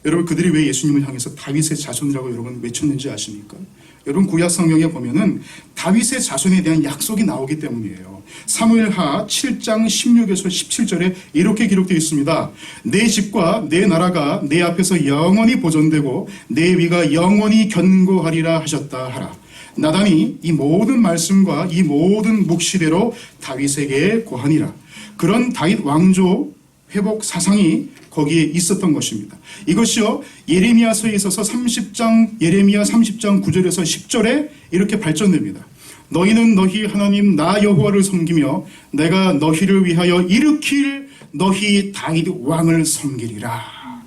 S1: 여러분 그들이 왜 예수님을 향해서 다윗의 자손이라고 여러분 외쳤는지 아십니까? 여러분 구약 성경에 보면은 다윗의 자손에 대한 약속이 나오기 때문이에요. 사무엘하 7장 16에서 17절에 이렇게 기록되어 있습니다. 내 집과 내 나라가 내 앞에서 영원히 보존되고 내 위가 영원히 견고하리라 하셨다 하라. 나단이 이 모든 말씀과 이 모든 묵시대로 다윗에게 고하니라. 그런 다윗 왕조 회복 사상이 거기에 있었던 것입니다. 이것이요 예레미야서에 있어서 예레미야 30장 9절에서 10절에 이렇게 발전됩니다. 너희는 너희 하나님 나 여호와를 섬기며 내가 너희를 위하여 일으킬 너희 다윗 왕을 섬기리라.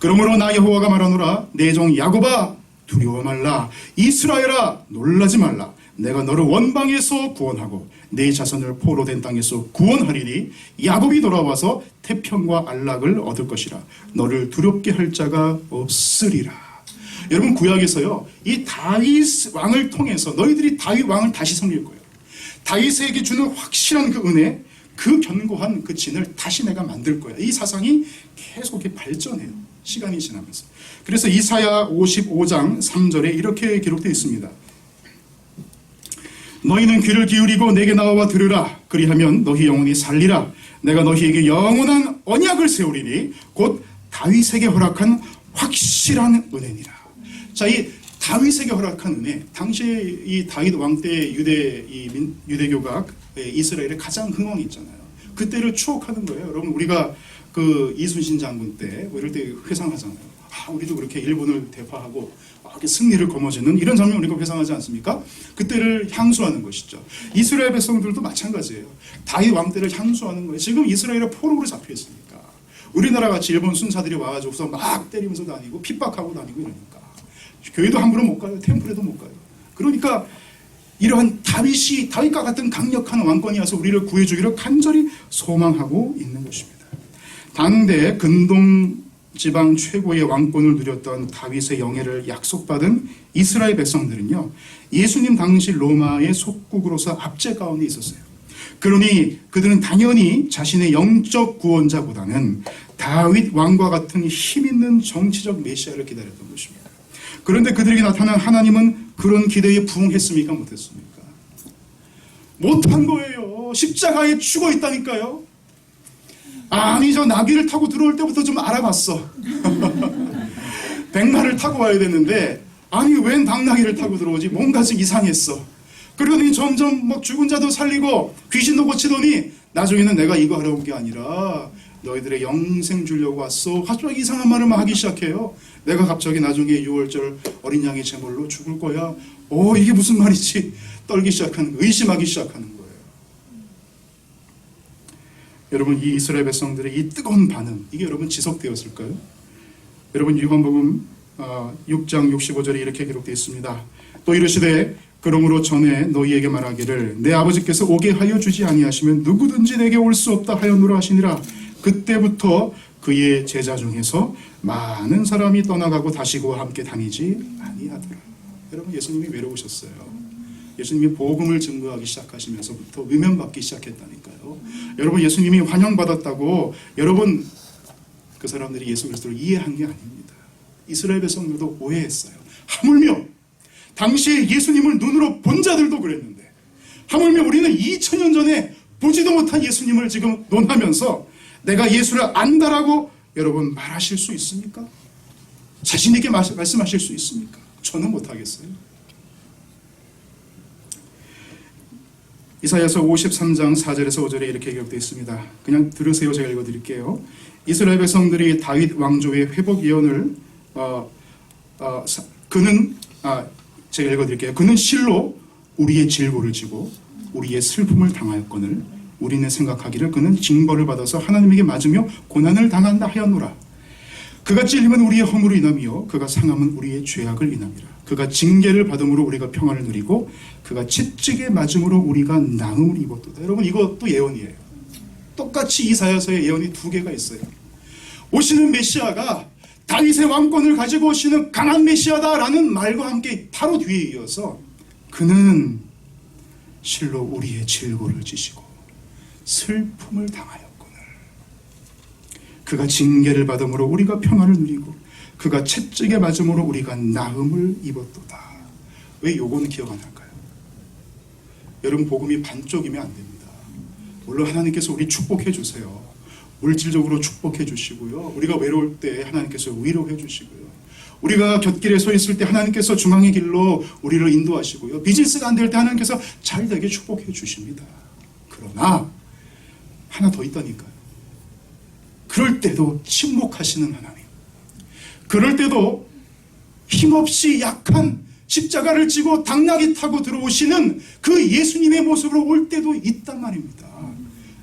S1: 그러므로 나 여호와가 말하노라. 내 종 야곱아 두려워 말라. 이스라엘아 놀라지 말라. 내가 너를 원방에서 구원하고 내 자손을 포로된 땅에서 구원하리니 야곱이 돌아와서 태평과 안락을 얻을 것이라. 너를 두렵게 할 자가 없으리라. 여러분 구약에서요 이 다윗 왕을 통해서 너희들이 다윗 왕을 다시 섬길 거예요. 다윗에게 주는 확실한 그 은혜, 그 견고한 그 진을 다시 내가 만들 거야. 이 사상이 계속 발전해요. 시간이 지나면서. 그래서 이사야 55장 3절에 이렇게 기록되어 있습니다. 너희는 귀를 기울이고 내게 나와 들으라. 그리하면 너희 영혼이 살리라. 내가 너희에게 영원한 언약을 세우리니 곧 다윗에게 허락한 확실한 은혜니라. 자, 이 다윗에게 허락한 은혜, 당시에 이 다윗 왕 때 유대교가 이스라엘의 가장 흥왕이 있잖아요. 그때를 추억하는 거예요. 여러분 우리가 그 이순신 장군 때 이럴 때 회상하잖아요. 우리도 그렇게 일본을 대파하고 이렇게 승리를 거머쥐는 이런 장면 우리가 회상하지 않습니까? 그때를 향수하는 것이죠. 이스라엘 백성들도 마찬가지예요. 다윗 왕 때를 향수하는 거예요. 지금 이스라엘의 포로로 잡혀 있으니까 우리나라 같이 일본 순사들이 와가지고서 막 때리면서 다니고 핍박하고 다니고 이러니까 교회도 함부로 못 가요. 템플에도 못 가요. 그러니까 이러한 다윗과 같은 강력한 왕권이 와서 우리를 구해주기를 간절히 소망하고 있는 것입니다. 당대 근동 지방 최고의 왕권을 누렸던 다윗의 영예를 약속받은 이스라엘 백성들은요 예수님 당시 로마의 속국으로서 압제 가운데 있었어요. 그러니 그들은 당연히 자신의 영적 구원자보다는 다윗 왕과 같은 힘있는 정치적 메시아를 기다렸던 것입니다. 그런데 그들에게 나타난 하나님은 그런 기대에 부응했습니까? 못했습니까? 못한 거예요. 십자가에 죽어 있다니까요. 아니 저 나귀를 타고 들어올 때부터 좀 알아봤어. 백마를 타고 와야 되는데 아니 웬 당나귀를 타고 들어오지? 뭔가 좀 이상했어. 그러더니 점점 막 죽은 자도 살리고 귀신도 고치더니 나중에는 내가 이거 하러 온 게 아니라 너희들의 영생 주려고 왔어. 갑자기 이상한 말을 막 하기 시작해요. 내가 갑자기 나중에 6월절 어린 양의 제물로 죽을 거야. 이게 무슨 말이지? 떨기 시작하는 거예요. 의심하기 시작하는 거예요. 여러분 이 이스라엘 백성들의 이 뜨거운 반응 이게 여러분 지속되었을까요? 여러분 요한복음 6장 65절에 이렇게 기록되어 있습니다. 또 이르시되 그러므로 전에 너희에게 말하기를 내 아버지께서 오게 하여 주지 아니하시면 누구든지 내게 올 수 없다 하였노라 하시니라. 그때부터 그의 제자 중에서 많은 사람이 떠나가고 다시 그와 함께 다니지 아니하더라. 여러분 예수님이 외로우셨어요. 예수님이 복음을 증거하기 시작하시면서부터 외면받기 시작했다니까요. 여러분 예수님이 환영받았다고 여러분 그 사람들이 예수 그리스도를 이해한 게 아닙니다. 이스라엘 백성들도 오해했어요. 하물며 당시에 예수님을 눈으로 본 자들도 그랬는데 하물며 우리는 2000년 전에 보지도 못한 예수님을 지금 논하면서 내가 예수를 안다라고 여러분 말하실 수 있습니까? 자신 있게 말씀하실 수 있습니까? 저는 못하겠어요. 이사야서 53장 4절에서 5절에 이렇게 기록되어 있습니다. 그냥 들으세요. 제가 읽어드릴게요. 이스라엘 백성들이 다윗 왕조의 회복 예언을 제가 읽어드릴게요. 그는 실로 우리의 질고를 지고 우리의 슬픔을 당하였거늘 우리는 생각하기를 그는 징벌을 받아서 하나님에게 맞으며 고난을 당한다 하였노라. 그가 찔림은 우리의 허물을 인함이요 그가 상함은 우리의 죄악을 인함이라. 그가 징계를 받음으로 우리가 평안을 누리고 그가 채찍에 맞음으로 우리가 나음을 입었도다. 여러분 이것도 예언이에요. 똑같이 이사야서에 예언이 두 개가 있어요. 오시는 메시아가 다윗의 왕권을 가지고 오시는 강한 메시아다라는 말과 함께 바로 뒤에 이어서 그는 실로 우리의 질고를 지시고 슬픔을 당하였거늘 그가 징계를 받음으로 우리가 평안을 누리고 그가 채찍에 맞음으로 우리가 나음을 입었도다. 왜 요거는 기억 안 할까요? 여러분, 복음이 반쪽이면 안 됩니다. 물론 하나님께서 우리 축복해 주세요. 물질적으로 축복해 주시고요. 우리가 외로울 때 하나님께서 위로해 주시고요. 우리가 곁길에 서 있을 때 하나님께서 중앙의 길로 우리를 인도하시고요. 비즈니스가 안 될 때 하나님께서 잘 되게 축복해 주십니다. 그러나 하나 더 있다니까요. 그럴 때도 침묵하시는 하나님, 그럴 때도 힘없이 약한 십자가를 지고 당나귀 타고 들어오시는 그 예수님의 모습으로 올 때도 있단 말입니다.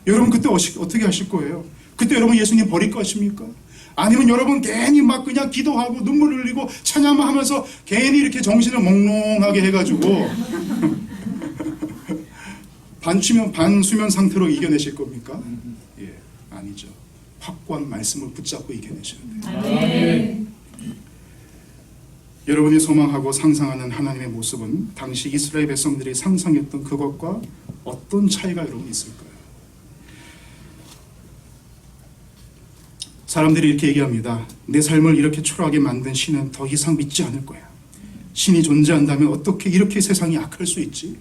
S1: 여러분, 그때 어떻게 하실 거예요? 그때 여러분 예수님 버릴 것입니까? 아니면 여러분 괜히 막 그냥 기도하고 눈물 흘리고 찬양만 하면서 괜히 이렇게 정신을 몽롱하게 해가지고 반수면 상태로 이겨내실 겁니까? 예, 아니죠. 확고한 말씀을 붙잡고 이겨내셔야 돼요.
S2: 아멘.
S1: 여러분이 소망하고 상상하는 하나님의 모습은 당시 이스라엘 백성들이 상상했던 그것과 어떤 차이가 여러분 있을까요? 사람들이 이렇게 얘기합니다. 내 삶을 이렇게 초라하게 만든 신은 더 이상 믿지 않을 거야. 신이 존재한다면 어떻게 이렇게 세상이 악할 수 있지?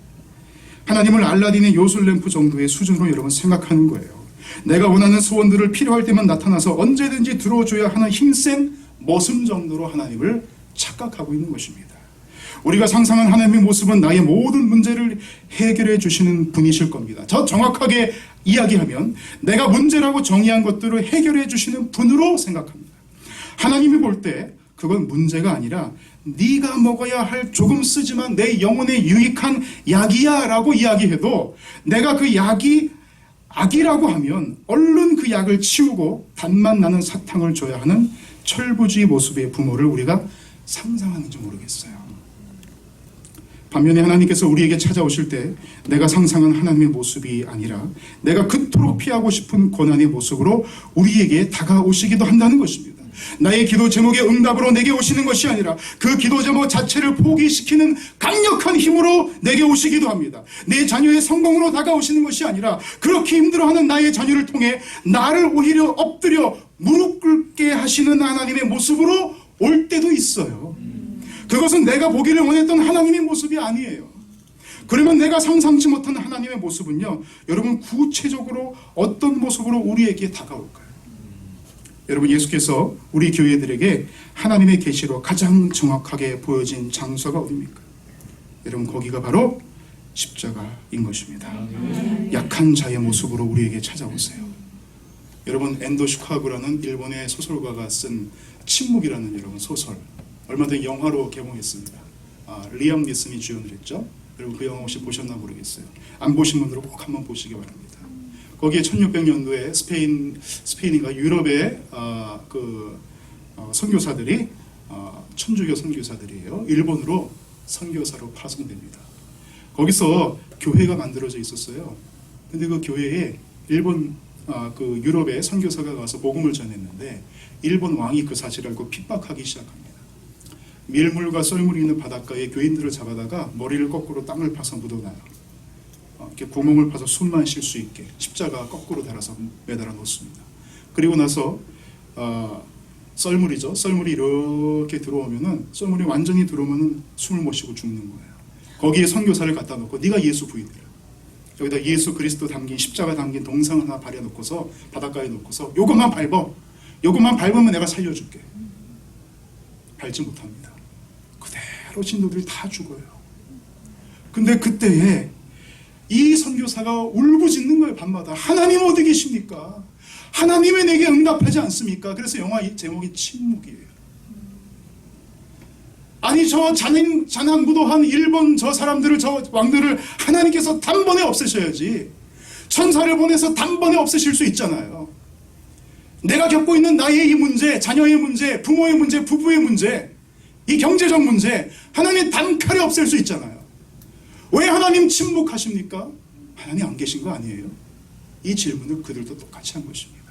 S1: 하나님을 알라딘의 요술램프 정도의 수준으로 여러분 생각하는 거예요. 내가 원하는 소원들을 필요할 때만 나타나서 언제든지 들어줘야 하는 힘센 머슴 정도로 하나님을 착각하고 있는 것입니다. 우리가 상상한 하나님의 모습은 나의 모든 문제를 해결해 주시는 분이실 겁니다. 더 정확하게 이야기하면 내가 문제라고 정의한 것들을 해결해 주시는 분으로 생각합니다. 하나님이 볼 때 그건 문제가 아니라 네가 먹어야 할 조금 쓰지만 내 영혼에 유익한 약이야 라고 이야기해도 내가 그 약이 악이라고 하면 얼른 그 약을 치우고 단맛 나는 사탕을 줘야 하는 철부지 모습의 부모를 우리가 상상하는지 모르겠어요. 반면에 하나님께서 우리에게 찾아오실 때 내가 상상한 하나님의 모습이 아니라 내가 그토록 피하고 싶은 고난의 모습으로 우리에게 다가오시기도 한다는 것입니다. 나의 기도 제목의 응답으로 내게 오시는 것이 아니라 그 기도 제목 자체를 포기시키는 강력한 힘으로 내게 오시기도 합니다. 내 자녀의 성공으로 다가오시는 것이 아니라 그렇게 힘들어하는 나의 자녀를 통해 나를 오히려 엎드려 무릎 꿇게 하시는 하나님의 모습으로 올 때도 있어요. 그것은 내가 보기를 원했던 하나님의 모습이 아니에요. 그러면 내가 상상치 못한 하나님의 모습은요, 여러분 구체적으로 어떤 모습으로 우리에게 다가올까요? 여러분, 예수께서 우리 교회들에게 하나님의 계시로 가장 정확하게 보여진 장소가 어디입니까? 여러분, 거기가 바로 십자가인 것입니다. 약한 자의 모습으로 우리에게 찾아오세요. 여러분, 엔도 슈카구라는 일본의 소설가가 쓴 침묵이라는 여러분 소설, 얼마 전에 영화로 개봉했습니다. 리암 니슨이 주연을 했죠. 여러분, 그 영화 혹시 보셨나 모르겠어요. 안 보신 분들은 꼭 한번 보시기 바랍니다. 거기에 1600년도에 스페인인가 유럽의 선교사들이 천주교 선교사들이에요. 일본으로 선교사로 파송됩니다. 거기서 교회가 만들어져 있었어요. 근데 그 교회에 유럽의 선교사가 가서 복음을 전했는데 일본 왕이 그 사실을 알고 핍박하기 시작합니다. 밀물과 썰물이 있는 바닷가에 교인들을 잡아다가 머리를 거꾸로 땅을 파서 묻어놔요. 이렇게 구멍을 파서 숨만 쉴 수 있게 십자가 거꾸로 달아서 매달아 놓습니다. 그리고 나서 썰물이죠. 썰물이 이렇게 들어오면은, 썰물이 완전히 들어오면은 숨을 못 쉬고 죽는 거예요. 거기에 선교사를 갖다 놓고 네가 예수 부인해라. 여기다 예수 그리스도 담긴 십자가 담긴 동상 하나 발여놓고서 바닷가에 놓고서 요것만 밟으면 내가 살려줄게. 밟지 못합니다. 그대로 신도들이 다 죽어요. 근데 그때에 이 선교사가 울부짖는 거예요. 밤마다. 하나님 어디 계십니까? 하나님이 내게 응답하지 않습니까? 그래서 영화 제목이 침묵이에요. 아니, 저 잔항구도한 일본 저 사람들을, 저 왕들을 하나님께서 단번에 없애셔야지. 천사를 보내서 단번에 없애실 수 있잖아요. 내가 겪고 있는 나의 이 문제, 자녀의 문제, 부모의 문제, 부부의 문제, 이 경제적 문제, 하나님 단칼에 없앨 수 있잖아요. 왜 하나님 침묵하십니까? 하나님 안 계신 거 아니에요? 이 질문을 그들도 똑같이 한 것입니다.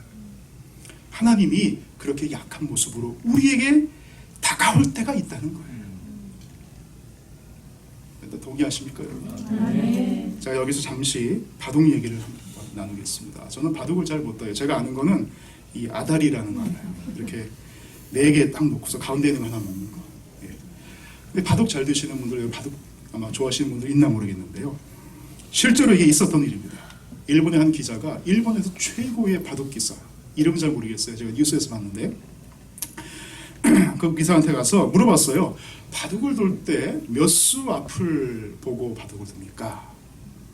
S1: 하나님이 그렇게 약한 모습으로 우리에게 다가올 때가 있다는 거예요. 동의하십니까, 여러분? 제가 여기서 잠시 바둑 얘기를 나누겠습니다. 저는 바둑을 잘 못 둬요. 제가 아는 거는 이 아다리라는 거 알아요. 이렇게 4개 딱 놓고서 가운데 있는 거 하나 먹는 거. 예. 근데 바둑 잘 드시는 분들, 바둑 아마 좋아하시는 분들 있나 모르겠는데요. 실제로 이게 있었던 일입니다. 일본의 한 기자가 일본에서 최고의 바둑 기사, 이름은 잘 모르겠어요. 제가 뉴스에서 봤는데 그 기사한테 가서 물어봤어요. 바둑을 둘 때 몇 수 앞을 보고 바둑을 둡니까?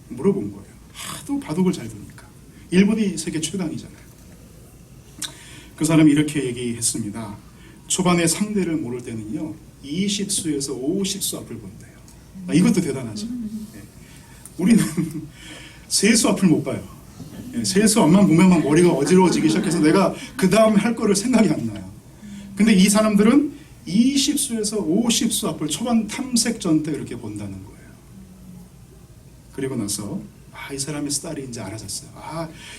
S1: 물어본 거예요. 하도 바둑을 잘 두니까. 일본이 세계 최강이잖아요. 그 사람이 이렇게 얘기했습니다. 초반에 상대를 모를 때는요 20수에서 50수 앞을 본대요. 이것도 대단하죠. 네. 우리는 세수 앞을 못 봐요. 네, 세수 앞만 보면 막 머리가 어지러워지기 시작해서 내가 그 다음에 할 거를 생각이 안 나요. 근데 이 사람들은 20수에서 50수 앞을 초반 탐색전 때 이렇게 본다는 거예요. 그리고 나서 이 사람의 스타일이 이제 알아졌어요.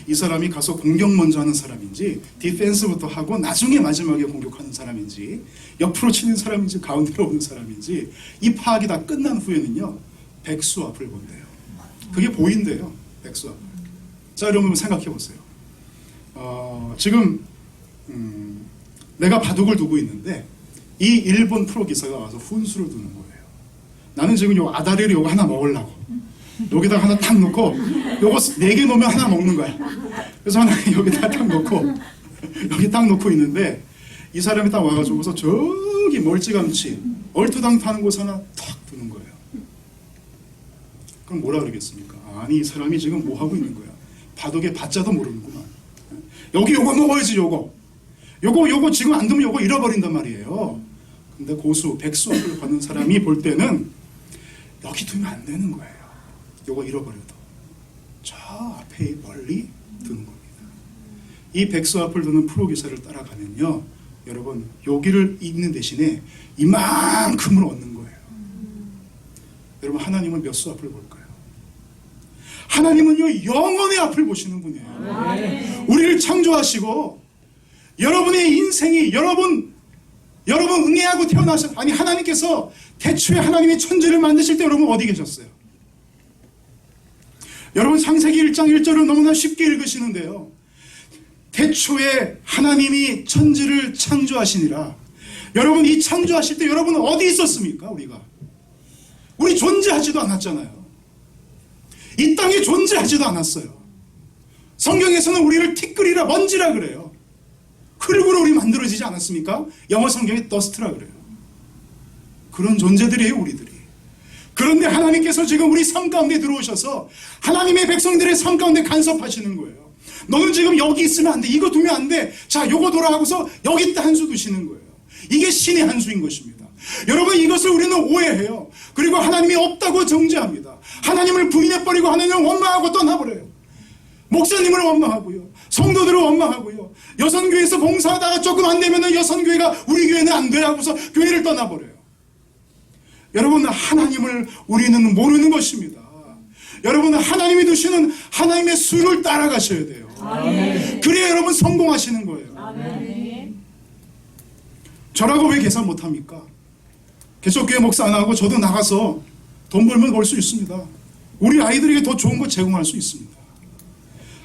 S1: 이 사람이 가서 공격 먼저 하는 사람인지 디펜스부터 하고 나중에 마지막에 공격하는 사람인지 옆으로 치는 사람인지 가운데로 오는 사람인지 이 파악이 다 끝난 후에는요 100수 앞을 본대요. 그게 보인대요. 100수 앞을. 자, 여러분 생각해 보세요. 지금 내가 바둑을 두고 있는데 이 일본 프로 기사가 와서 훈수를 두는 거예요. 나는 지금 요 아다리를 요거 하나 먹으려고 여기다가 하나 탁 놓고 요거 4개 놓으면 하나 먹는 거야. 그래서 하나 여기다 탁 놓고 여기 딱 놓고 있는데 이 사람이 딱 와가지고서 저기 멀찌감치 얼토당토하는 곳 하나 탁 두는 거예요. 그럼 뭐라 그러겠습니까? 아니 이 사람이 지금 뭐 하고 있는 거야? 바둑의 바자도 모르는구만. 여기 요거 먹어야지 요거 지금 안 두면 요거 잃어버린단 말이에요. 근데 고수 백수 앞을 받는 사람이 볼 때는 여기 두면 안 되는 거예요. 요거 잃어버려도 저 앞에 멀리 두는 겁니다. 이 백수 앞을 두는 프로 기사를 따라가면요 여러분 여기를 읽는 대신에 이만큼을 얻는 거예요. 여러분 하나님은 몇 수 앞을 볼까요? 하나님은요 영원의 앞을 보시는 분이에요. 우리를 창조하시고 여러분의 인생이 여러분 응애하고 태어나셨 아니 하나님께서 태초에 하나님의 천지를 만드실 때 여러분 어디 계셨어요? 여러분 창세기 1장 1절을 너무나 쉽게 읽으시는데요. 태초에 하나님이 천지를 창조하시니라. 여러분 이 창조하실 때 여러분은 어디 있었습니까? 우리 존재하지도 않았잖아요. 이 땅에 존재하지도 않았어요. 성경에서는 우리를 티끌이라 먼지라 그래요. 흙으로 우리 만들어지지 않았습니까? 영어 성경에 더스트라 그래요. 그런 존재들이에요 우리들이. 그런데 하나님께서 지금 우리 삶 가운데 들어오셔서 하나님의 백성들의 삶 가운데 간섭하시는 거예요. 너는 지금 여기 있으면 안 돼. 이거 두면 안 돼. 자, 요거 돌아가고서 여기다 한 수 두시는 거예요. 이게 신의 한 수인 것입니다. 여러분 이것을 우리는 오해해요. 그리고 하나님이 없다고 정죄합니다. 하나님을 부인해버리고 하나님을 원망하고 떠나버려요. 목사님을 원망하고요. 성도들을 원망하고요. 여선교회에서 봉사하다가 조금 안 되면 여선교회가 우리 교회는 안 돼 하고서 교회를 떠나버려요. 여러분 하나님을 우리는 모르는 것입니다. 여러분 하나님이 두시는 하나님의 수를 따라가셔야 돼요. 아멘. 그래야 여러분 성공하시는 거예요. 아멘. 저라고 왜 계산 못합니까? 개척교회 목사 안 하고 저도 나가서 돈 벌면 벌 수 있습니다. 우리 아이들에게 더 좋은 거 제공할 수 있습니다.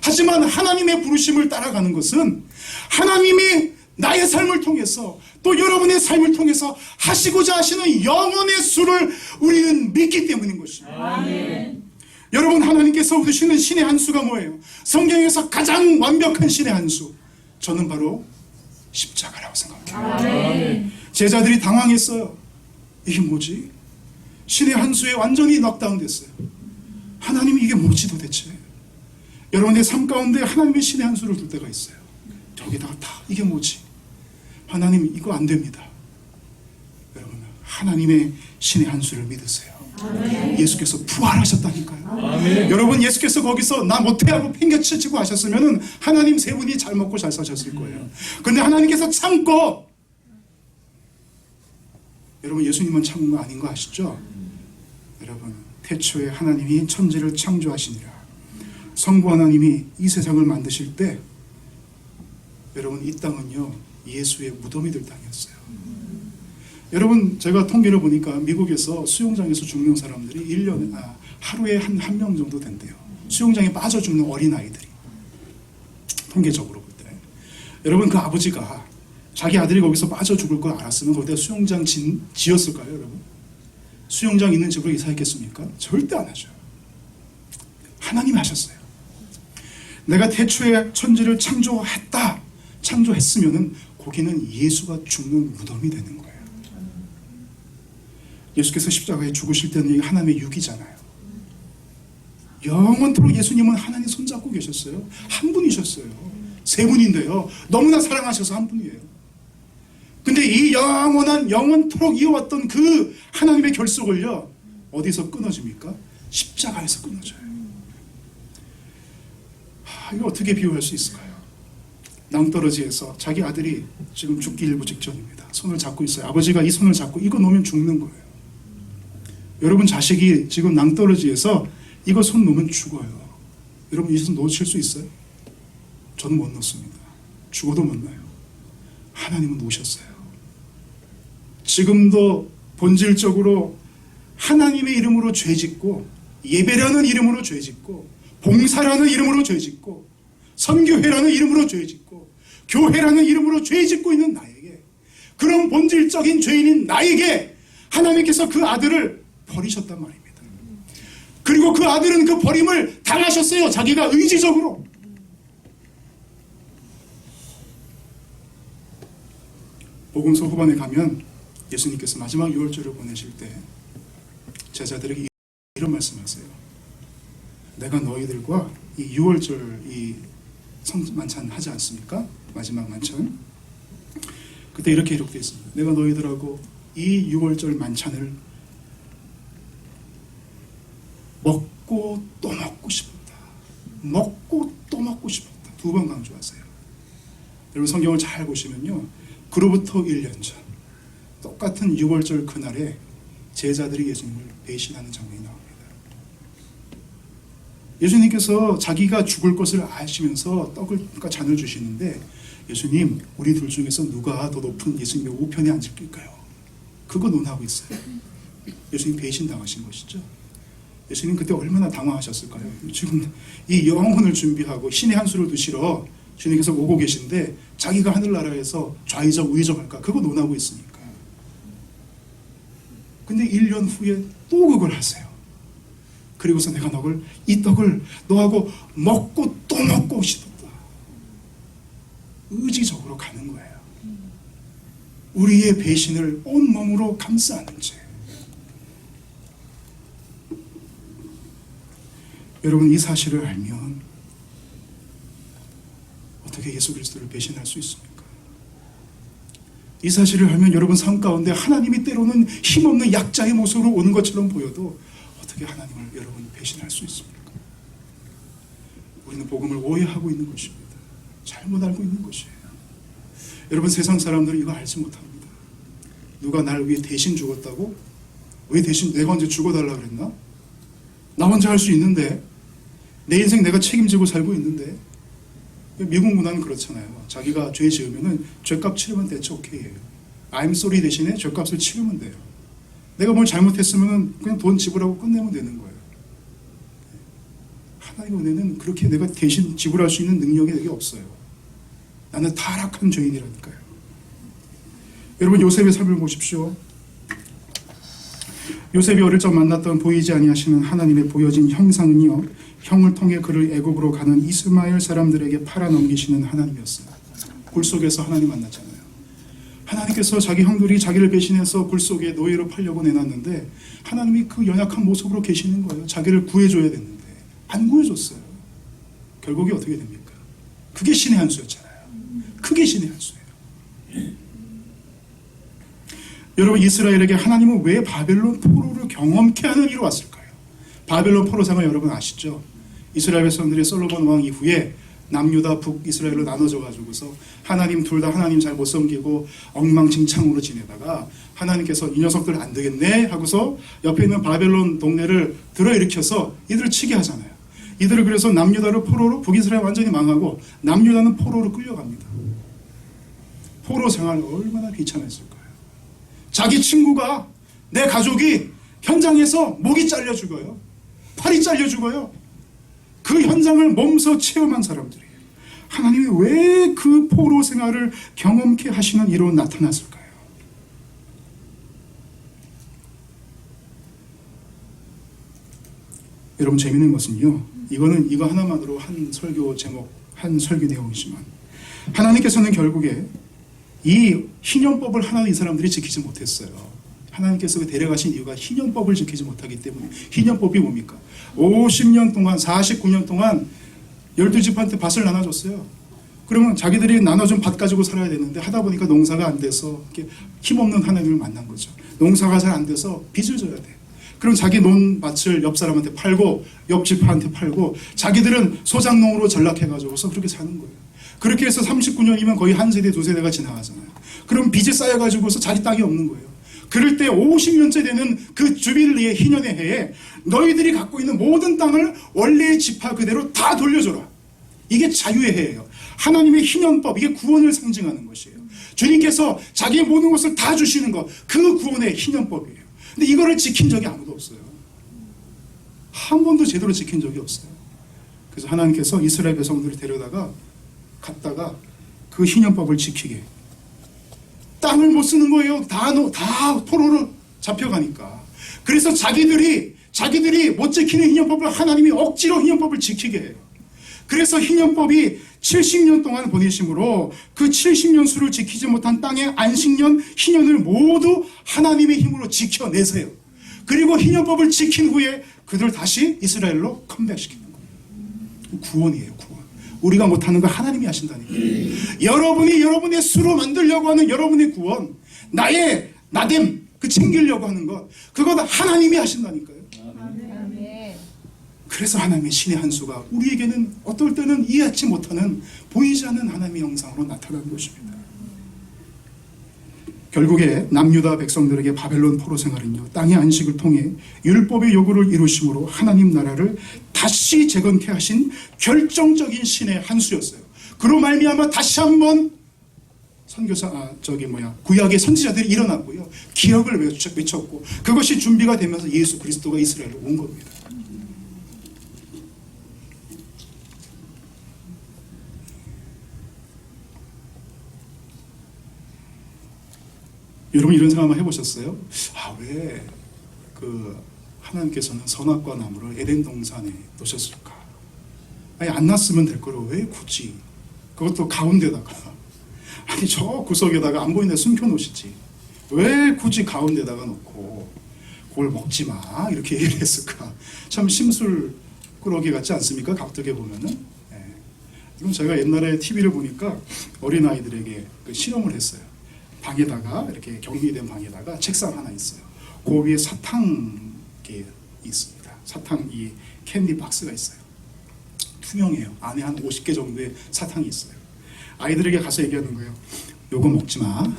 S1: 하지만 하나님의 부르심을 따라가는 것은 하나님이 나의 삶을 통해서 또 여러분의 삶을 통해서 하시고자 하시는 영원의 수를 우리는 믿기 때문인 것입니다. 아멘. 여러분 하나님께서 주시는 신의 한 수가 뭐예요? 성경에서 가장 완벽한 신의 한 수, 저는 바로 십자가라고 생각해요. 아멘. 제자들이 당황했어요. 이게 뭐지? 신의 한 수에 완전히 넉다운 됐어요. 하나님이 이게 뭐지 도대체? 여러분의 삶 가운데 하나님의 신의 한 수를 둘 때가 있어요. 저기다가 다 이게 뭐지? 하나님 이거 안 됩니다. 여러분 하나님의 신의 한 수를 믿으세요. 아멘. 예수께서 부활하셨다니까요. 아멘. 여러분 예수께서 거기서 나 못해 하고 팽개치고 하셨으면 하나님 세 분이 잘 먹고 잘 사셨을 거예요. 그런데 하나님께서 참고, 여러분 예수님은 참은 거 아닌 거 아시죠? 여러분 태초에 하나님이 천지를 창조하시니라. 성부 하나님이 이 세상을 만드실 때 여러분 이 땅은요 예수의 무덤이 될 땅이었어요. 여러분 제가 통계를 보니까 미국에서 수영장에서 죽는 사람들이 1년에 하루에 한 명 정도 된대요. 수영장에 빠져 죽는 어린아이들이 통계적으로 볼 때. 여러분 그 아버지가 자기 아들이 거기서 빠져 죽을 걸 알았으면 거기다 수영장 지었을까요, 여러분? 수영장 있는 집으로 이사했겠습니까? 절대 안 하죠. 하나님이 하셨어요. 내가 태초에 천지를 창조했으면은 거기는 예수가 죽는 무덤이 되는 거예요. 예수께서 십자가에 죽으실 때는 하나님의 육이잖아요. 영원토록 예수님은 하나님 손잡고 계셨어요. 한 분이셨어요. 세 분인데요. 너무나 사랑하셔서 한 분이에요. 근데 이 영원토록 이어왔던 그 하나님의 결속을요, 어디서 끊어집니까? 십자가에서 끊어져요. 이거 어떻게 비유할 수 있을까요? 낭떠러지에서 자기 아들이 지금 죽기 일부 직전입니다. 손을 잡고 있어요. 아버지가 이 손을 잡고 이거 놓으면 죽는 거예요. 여러분 자식이 지금 낭떠러지에서 이거 손 놓으면 죽어요. 여러분 이 손 놓으실 수 있어요? 저는 못 놓습니다. 죽어도 못 놔요. 하나님은 놓으셨어요. 지금도 본질적으로 하나님의 이름으로 죄짓고, 예배라는 이름으로 죄짓고, 봉사라는 이름으로 죄짓고, 선교회라는 이름으로 죄짓고, 교회라는 이름으로 죄짓고 있는 나에게, 그런 본질적인 죄인인 나에게 하나님께서 그 아들을 버리셨단 말입니다. 그리고 그 아들은 그 버림을 당하셨어요. 자기가 의지적으로. 복음서 후반에 가면 예수님께서 마지막 유월절을 보내실 때 제자들에게 이런 말씀하세요. 내가 너희들과 이 유월절 이 성만찬 하지 않습니까? 마지막 만찬. 그때 이렇게 기록되어 있습니다. 내가 너희들하고 이 유월절 만찬을 먹고 또 먹고 싶었다. 먹고 또 먹고 싶었다. 두 번 강조하세요. 여러분 성경을 잘 보시면요, 그로부터 1년 전 똑같은 유월절 그날에 제자들이 예수님을 배신하는 장면이 나옵니다. 예수님께서 자기가 죽을 것을 아시면서 떡과 잔을 주시는데, 예수님, 우리 둘 중에서 누가 더 높은 예수님의 우편에 앉을까요? 그거 논하고 있어요. 예수님 배신당하신 것이죠. 예수님 그때 얼마나 당황하셨을까요? 지금 이 영혼을 준비하고 신의 한 수를 드시러 주님께서 오고 계신데 자기가 하늘나라에서 좌의적 우의적 할까? 그거 논하고 있으니까. 근데 1년 후에 또 그걸 하세요. 그리고서 내가 이 떡을 너하고 먹고 또 먹고 싶었다. 의지적으로 가는 거예요. 우리의 배신을 온몸으로 감싸는 죄. 여러분 이 사실을 알면 어떻게 예수 그리스도를 배신할 수 있습니까? 이 사실을 알면 여러분 삶 가운데 하나님이 때로는 힘없는 약자의 모습으로 오는 것처럼 보여도 어떻게 하나님을 여러분이 배신할 수 있습니까? 우리는 복음을 오해하고 있는 것입니다. 잘못 알고 있는 것이에요. 여러분 세상 사람들은 이거 알지 못합니다. 누가 날 위해 대신 죽었다고? 왜 대신 내가 언제 죽어달라 그랬나? 나 혼자 할 수 있는데, 내 인생 내가 책임지고 살고 있는데. 미국 문화는 그렇잖아요. 자기가 죄 지으면은 죄값 치르면 대체 오케이예요. I'm sorry 대신에 죄값을 치르면 돼요. 내가 뭘 잘못했으면은 그냥 돈 지불하고 끝내면 되는 거예요. 하나님의 은혜는 그렇게 내가 대신 지불할 수 있는 능력이 내게 없어요. 나는 타락한 죄인이라니까요. 여러분 요셉의 삶을 보십시오. 요셉이 어릴 적 만났던 보이지 아니하시는 하나님의 보여진 형상은요, 형을 통해 그를 애굽으로 가는 이스마엘 사람들에게 팔아넘기시는 하나님이었어요. 굴 속에서 하나님 만났잖아요. 하나님께서 자기 형들이 자기를 배신해서 굴 속에 노예로 팔려고 내놨는데 하나님이 그 연약한 모습으로 계시는 거예요. 자기를 구해줘야 됐는데 안 구해줬어요. 결국이 어떻게 됩니까? 그게 신의 한 수였잖아요. 그게 신의 한 수예요. 여러분 이스라엘에게 하나님은 왜 바벨론 포로를 경험케 하는 일이 왔을까요? 바벨론 포로상을 여러분 아시죠? 이스라엘 백성들이 솔로몬 왕 이후에 남유다 북이스라엘로 나눠져 가지고서 하나님 둘 다 하나님 잘 못 섬기고 엉망진창으로 지내다가 하나님께서 이 녀석들 안 되겠네 하고서 옆에 있는 바벨론 동네를 들어일으켜서 이들을 치게 하잖아요. 이들을 그래서 남유다를 포로로, 북이스라엘 완전히 망하고 남유다는 포로로 끌려갑니다. 포로 생활 얼마나 비참했을까요? 자기 친구가, 내 가족이 현장에서 목이 잘려 죽어요. 팔이 잘려 죽어요. 그 현장을 몸소 체험한 사람들이에요. 하나님이 왜 그 포로 생활을 경험케 하시는 이로 나타났을까요? 여러분, 재밌는 것은요, 이거 하나만으로 한 설교 제목, 한 설교 내용이지만, 하나님께서는 결국에 이 희년법을 하나도 이 사람들이 지키지 못했어요. 하나님께서 데려가신 이유가 희년법을 지키지 못하기 때문에. 희년법이 뭡니까? 50년 동안, 49년 동안 12집한테 밭을 나눠줬어요. 그러면 자기들이 나눠준 밭 가지고 살아야 되는데, 하다 보니까 농사가 안 돼서 이렇게 힘없는 하나님을 만난 거죠. 농사가 잘 안 돼서 빚을 져야 돼. 그럼 자기 논 밭을 옆 사람한테 팔고, 옆 집한테 팔고, 자기들은 소작농으로 전락해가지고서 그렇게 사는 거예요. 그렇게 해서 39년이면 거의 한 세대, 두 세대가 지나가잖아요. 그럼 빚이 쌓여가지고서 자기 땅이 없는 거예요. 그럴 때 50년째 되는 그 주빌리의 희년의 해에 너희들이 갖고 있는 모든 땅을 원래의 지파 그대로 다 돌려줘라. 이게 자유의 해예요. 하나님의 희년법, 이게 구원을 상징하는 것이에요. 주님께서 자기의 모든 것을 다 주시는 것, 그 구원의 희년법이에요. 근데 이거를 지킨 적이 아무도 없어요. 한 번도 제대로 지킨 적이 없어요. 그래서 하나님께서 이스라엘 백성들을 데려다가 갔다가 그 희년법을 지키게, 땅을 못 쓰는 거예요. 다 포로로 잡혀가니까. 그래서 자기들이 못 지키는 희년법을 하나님이 억지로 희년법을 지키게 해요. 그래서 희년법이 70년 동안 보내심으로 그 70년 수를 지키지 못한 땅의 안식년, 희년을 모두 하나님의 힘으로 지켜내세요. 그리고 희년법을 지킨 후에 그들을 다시 이스라엘로 컴백시키는 거예요. 구원이에요, 구원. 우리가 못하는 걸 하나님이 하신다니까요. 여러분이 여러분의 수로 만들려고 하는 여러분의 구원, 나의 나됨, 그 챙기려고 하는 것, 그것 하나님이 하신다니까요. 아멘. 그래서 하나님의 신의 한 수가 우리에게는 어떨 때는 이해하지 못하는, 보이지 않는 하나님의 형상으로 나타나는 것입니다. 결국에 남유다 백성들에게 바벨론 포로 생활은요, 땅의 안식을 통해 율법의 요구를 이루심으로 하나님 나라를 다시 재건케 하신 결정적인 신의 한 수였어요. 그로 말미암아 다시 한번 구약의 선지자들이 일어났고요, 기억을 외쳤고, 그것이 준비가 되면서 예수 그리스도가 이스라엘로 온 겁니다. 여러분, 이런 생각 한번 해보셨어요? 왜 하나님께서는 선악과 나무를 에덴 동산에 놓으셨을까? 안 놨으면 될 거를 왜 굳이, 그것도 가운데다가, 저 구석에다가 안 보이는 데 숨겨놓으시지, 왜 굳이 가운데다가 놓고 그걸 먹지 마 이렇게 얘기를 했을까? 참 심술꾸러기 같지 않습니까? 갑자기 보면은. 이건 제가 옛날에 TV를 보니까 어린아이들에게 실험을 했어요. 방에다가, 이렇게 격리된 방에다가 책상 하나 있어요. 그 위에 사탕이 있습니다. 사탕, 이 캔디 박스가 있어요. 투명해요. 안에 한 50개 정도의 사탕이 있어요. 아이들에게 가서 얘기하는 거예요. 요거 먹지 마.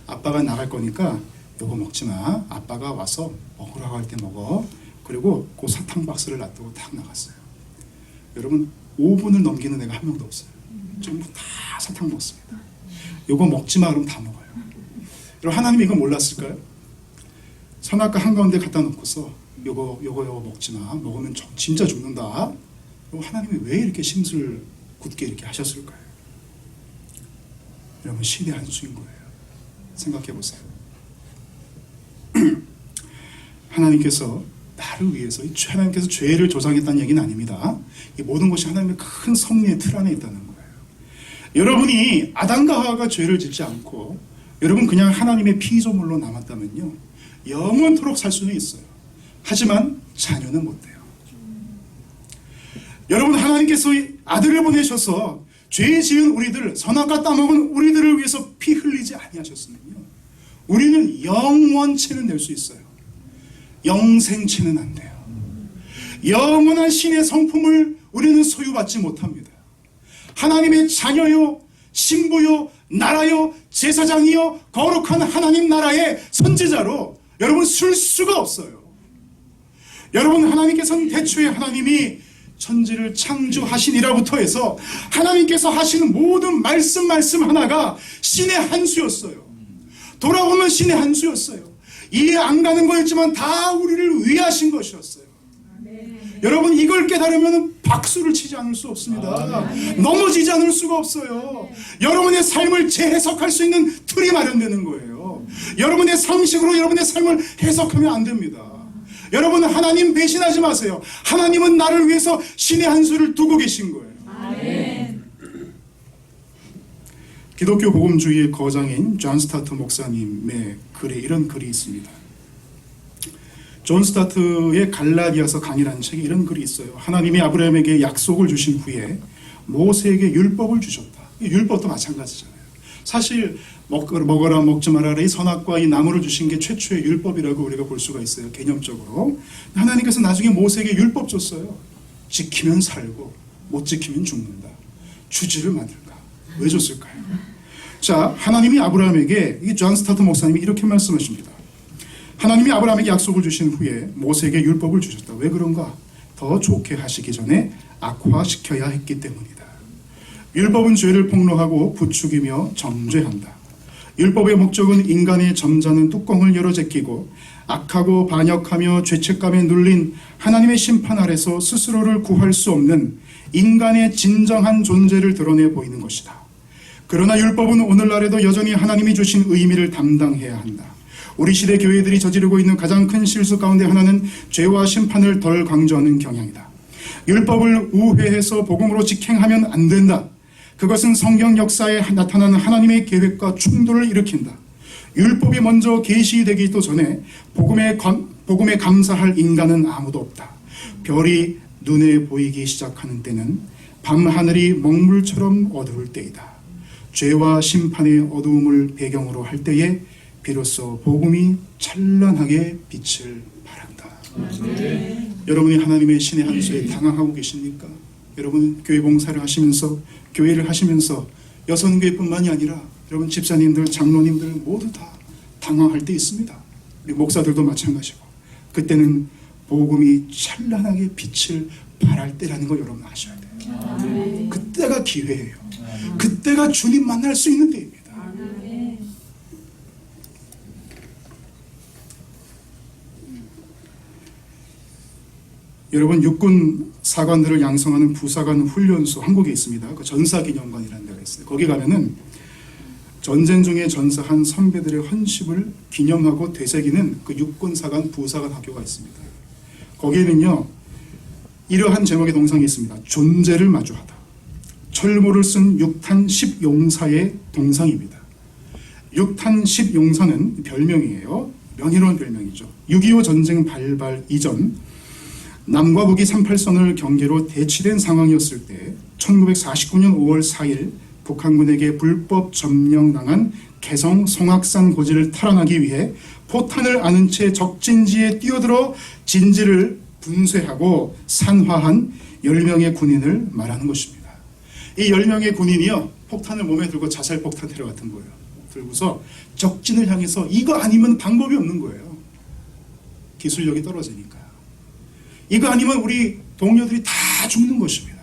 S1: 아빠가 나갈 거니까 요거 먹지 마. 아빠가 와서 먹으라고 할 때 먹어. 그리고 그 사탕 박스를 놔두고 탁 나갔어요. 여러분, 5분을 넘기는 애가 한 명도 없어요. 전부 다 사탕 먹습니다. 요거 먹지 마 그러면 다 먹어요. 여러분, 하나님이 이거 몰랐을까요? 선악과 한가운데 갖다 놓고서 요거 먹지 마. 먹으면 진짜 죽는다. 하나님이 왜 이렇게 심술 굳게 이렇게 하셨을까요? 여러분, 신의 한 수인 거예요. 생각해 보세요. 하나님께서 나를 위해서, 하나님께서 죄를 조장했다는 얘기는 아닙니다. 이 모든 것이 하나님의 큰 섭리의 틀 안에 있다는 거예요. 여러분이 아담과 하와가 죄를 짓지 않고 여러분 그냥 하나님의 피조물로 남았다면요, 영원토록 살 수는 있어요. 하지만 자녀는 못 돼요. 여러분, 하나님께서 아들을 보내셔서 죄 지은 우리들, 선악과 따먹은 우리들을 위해서 피 흘리지 아니하셨으면요, 우리는 영원체는 될 수 있어요. 영생체는 안 돼요. 영원한 신의 성품을 우리는 소유받지 못합니다. 하나님의 자녀요, 신부요, 나라요, 제사장이요, 거룩한 하나님 나라의 선지자로 여러분 쓸 수가 없어요. 여러분, 하나님께서는 대초에 하나님이 천지를 창조하시니라부터 해서 하나님께서 하시는 모든 말씀 하나가 신의 한 수였어요. 돌아오면 신의 한 수였어요. 이해 안 가는 거였지만 다 우리를 위하신 것이었어요. 여러분 이걸 깨달으면 박수를 치지 않을 수 없습니다. 넘어지지 않을 수가 없어요. 여러분의 삶을 재해석할 수 있는 틀이 마련되는 거예요. 여러분의 상식으로 여러분의 삶을 해석하면 안 됩니다. 여러분 하나님 배신하지 마세요. 하나님은 나를 위해서 신의 한 수를 두고 계신 거예요. 기독교 복음주의의 거장인 존 스타트 목사님의 글에 이런 글이 있습니다. 존 스타트의 갈라디아서 강의라는 책에 이런 글이 있어요. 하나님이 아브라함에게 약속을 주신 후에 모세에게 율법을 주셨다. 이 율법도 마찬가지잖아요. 사실 먹어라 먹지 말아라 이 선악과 이 나무를 주신 게 최초의 율법이라고 우리가 볼 수가 있어요. 개념적으로. 하나님께서 나중에 모세에게 율법 줬어요. 지키면 살고 못 지키면 죽는다. 주지를 만들까? 왜 줬을까요? 자, 하나님이 아브라함에게, 이 존 스타트 목사님이 이렇게 말씀하십니다. 하나님이 아브라함에게 약속을 주신 후에 모세에게 율법을 주셨다. 왜 그런가? 더 좋게 하시기 전에 악화시켜야 했기 때문이다. 율법은 죄를 폭로하고 부추기며 정죄한다. 율법의 목적은 인간의 점잖은 뚜껑을 열어 제끼고 악하고 반역하며 죄책감에 눌린 하나님의 심판 아래서 스스로를 구할 수 없는 인간의 진정한 존재를 드러내 보이는 것이다. 그러나 율법은 오늘날에도 여전히 하나님이 주신 의미를 담당해야 한다. 우리 시대 교회들이 저지르고 있는 가장 큰 실수 가운데 하나는 죄와 심판을 덜 강조하는 경향이다. 율법을 우회해서 복음으로 직행하면 안 된다. 그것은 성경 역사에 나타나는 하나님의 계획과 충돌을 일으킨다. 율법이 먼저 계시되기도 전에 복음에 감사할 인간은 아무도 없다. 별이 눈에 보이기 시작하는 때는 밤하늘이 먹물처럼 어두울 때이다. 죄와 심판의 어두움을 배경으로 할 때에 비로소 복음이 찬란하게 빛을 발한다. 여러분이 하나님의 신의 한 수에 당황하고 계십니까? 여러분 교회 봉사를 하시면서 교회를 하시면서 여성교회뿐만이 아니라 여러분 집사님들, 장로님들 모두 다 당황할 때 있습니다. 우리 목사들도 마찬가지고 그때는 복음이 찬란하게 빛을 발할 때라는 걸 여러분 아셔야 돼요. 그때가 기회예요. 그때가 주님 만날 수 있는 때입니다. 여러분 육군 사관들을 양성하는 부사관 훈련소 한국에 있습니다. 그 전사기념관이라는 데가 있어요. 거기 가면은 전쟁 중에 전사한 선배들의 헌신을 기념하고 되새기는 그 육군 사관 부사관 학교가 있습니다. 거기에는요 이러한 제목의 동상이 있습니다. 존재를 마주하다. 철모를 쓴 6탄 10용사의 동상입니다. 6탄 10용사는 별명이에요. 명예로운 별명이죠. 6.25 전쟁 발발 이전 남과 북이 38선을 경계로 대치된 상황이었을 때 1949년 5월 4일 북한군에게 불법 점령당한 개성 송악산 고지를 탈환하기 위해 포탄을 안은 채 적진지에 뛰어들어 진지를 분쇄하고 산화한 10명의 군인을 말하는 것입니다. 이 10명의 군인이요 폭탄을 몸에 들고 자살폭탄 테러 같은 거예요. 들고서 적진을 향해서 이거 아니면 방법이 없는 거예요. 기술력이 떨어지니까. 이거 아니면 우리 동료들이 다 죽는 것입니다.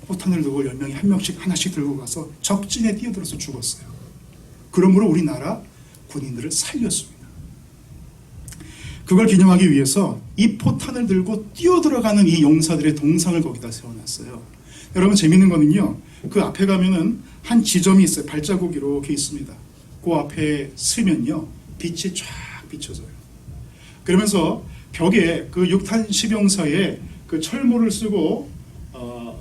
S1: 포탄을 들고 10명이 한 명씩 하나씩 들고 가서 적진에 뛰어들어서 죽었어요. 그러므로 우리나라 군인들을 살렸습니다. 그걸 기념하기 위해서 이 포탄을 들고 뛰어들어가는 이 용사들의 동상을 거기다 세워놨어요. 여러분 재밌는 거는요. 그 앞에 가면은 한 지점이 있어요. 발자국이 이렇게 있습니다. 그 앞에 서면요. 빛이 쫙 비춰져요. 그러면서 벽에 그 6탄 10용사의 그 철모를 쓰고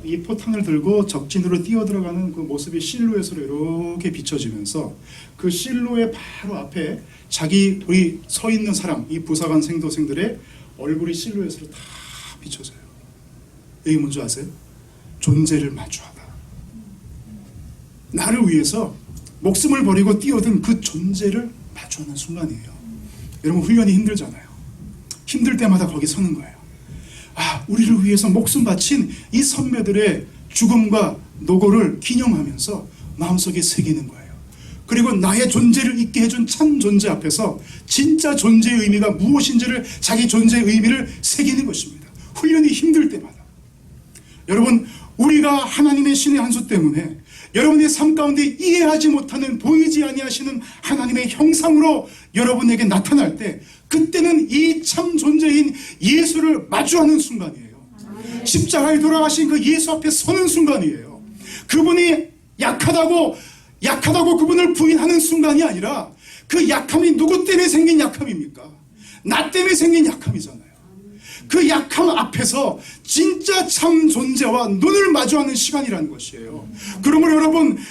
S1: 이 포탄을 들고 적진으로 뛰어들어가는 그 모습이 실루엣으로 이렇게 비춰지면서 그 실루엣 바로 앞에 우리 서 있는 사람, 이 부사관 생도생들의 얼굴이 실루엣으로 다 비춰져요. 이게 뭔지 아세요? 존재를 마주하다. 나를 위해서 목숨을 버리고 뛰어든 그 존재를 마주하는 순간이에요. 여러분 훈련이 힘들잖아요. 힘들 때마다 거기 서는 거예요. 우리를 위해서 목숨 바친 이 선배들의 죽음과 노고를 기념하면서 마음속에 새기는 거예요. 그리고 나의 존재를 있게 해준 참 존재 앞에서 진짜 존재의 의미가 무엇인지를 자기 존재의 의미를 새기는 것입니다. 훈련이 힘들 때마다. 여러분 우리가 하나님의 신의 한 수 때문에 여러분의 삶 가운데 이해하지 못하는 보이지 아니하시는 하나님의 형상으로 여러분에게 나타날 때 그때는 이 참 존재인 예수를 마주하는 순간이에요. 십자가에 돌아가신 그 예수 앞에 서는 순간이에요. 그분이 약하다고 그분을 부인하는 순간이 아니라 그 약함이 누구 때문에 생긴 약함입니까? 나 때문에 생긴 약함이잖아요. 그 약함 앞에서 진짜 참 존재와 눈을 마주하는 시간이라는 것이에요. 그러므로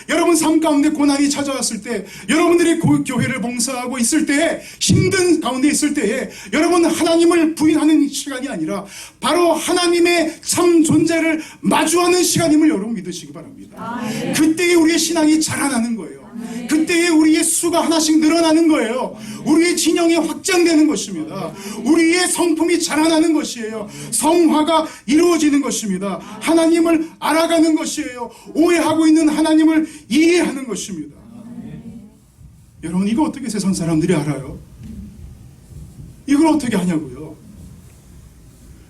S1: 여러분 삶 가운데 고난이 찾아왔을 때, 여러분들이 교회를 봉사하고 있을 때에, 힘든 가운데 있을 때에 여러분 하나님을 부인하는 시간이 아니라 바로 하나님의 참 존재를 마주하는 시간임을 여러분 믿으시기 바랍니다. 그때에 우리의 신앙이 자라나는 거예요. 그때에 우리의 수가 하나씩 늘어나는 거예요. 우리의 진영이 확장되는 것입니다. 우리의 성품이 자라나는 것이에요. 성화가 이루어지는 것입니다. 하나님을 알아가는 것이에요. 오해하고 있는 하나님을 이해하는 것입니다. 여러분, 이거 어떻게 세상 사람들이 알아요? 이걸 어떻게 하냐고요?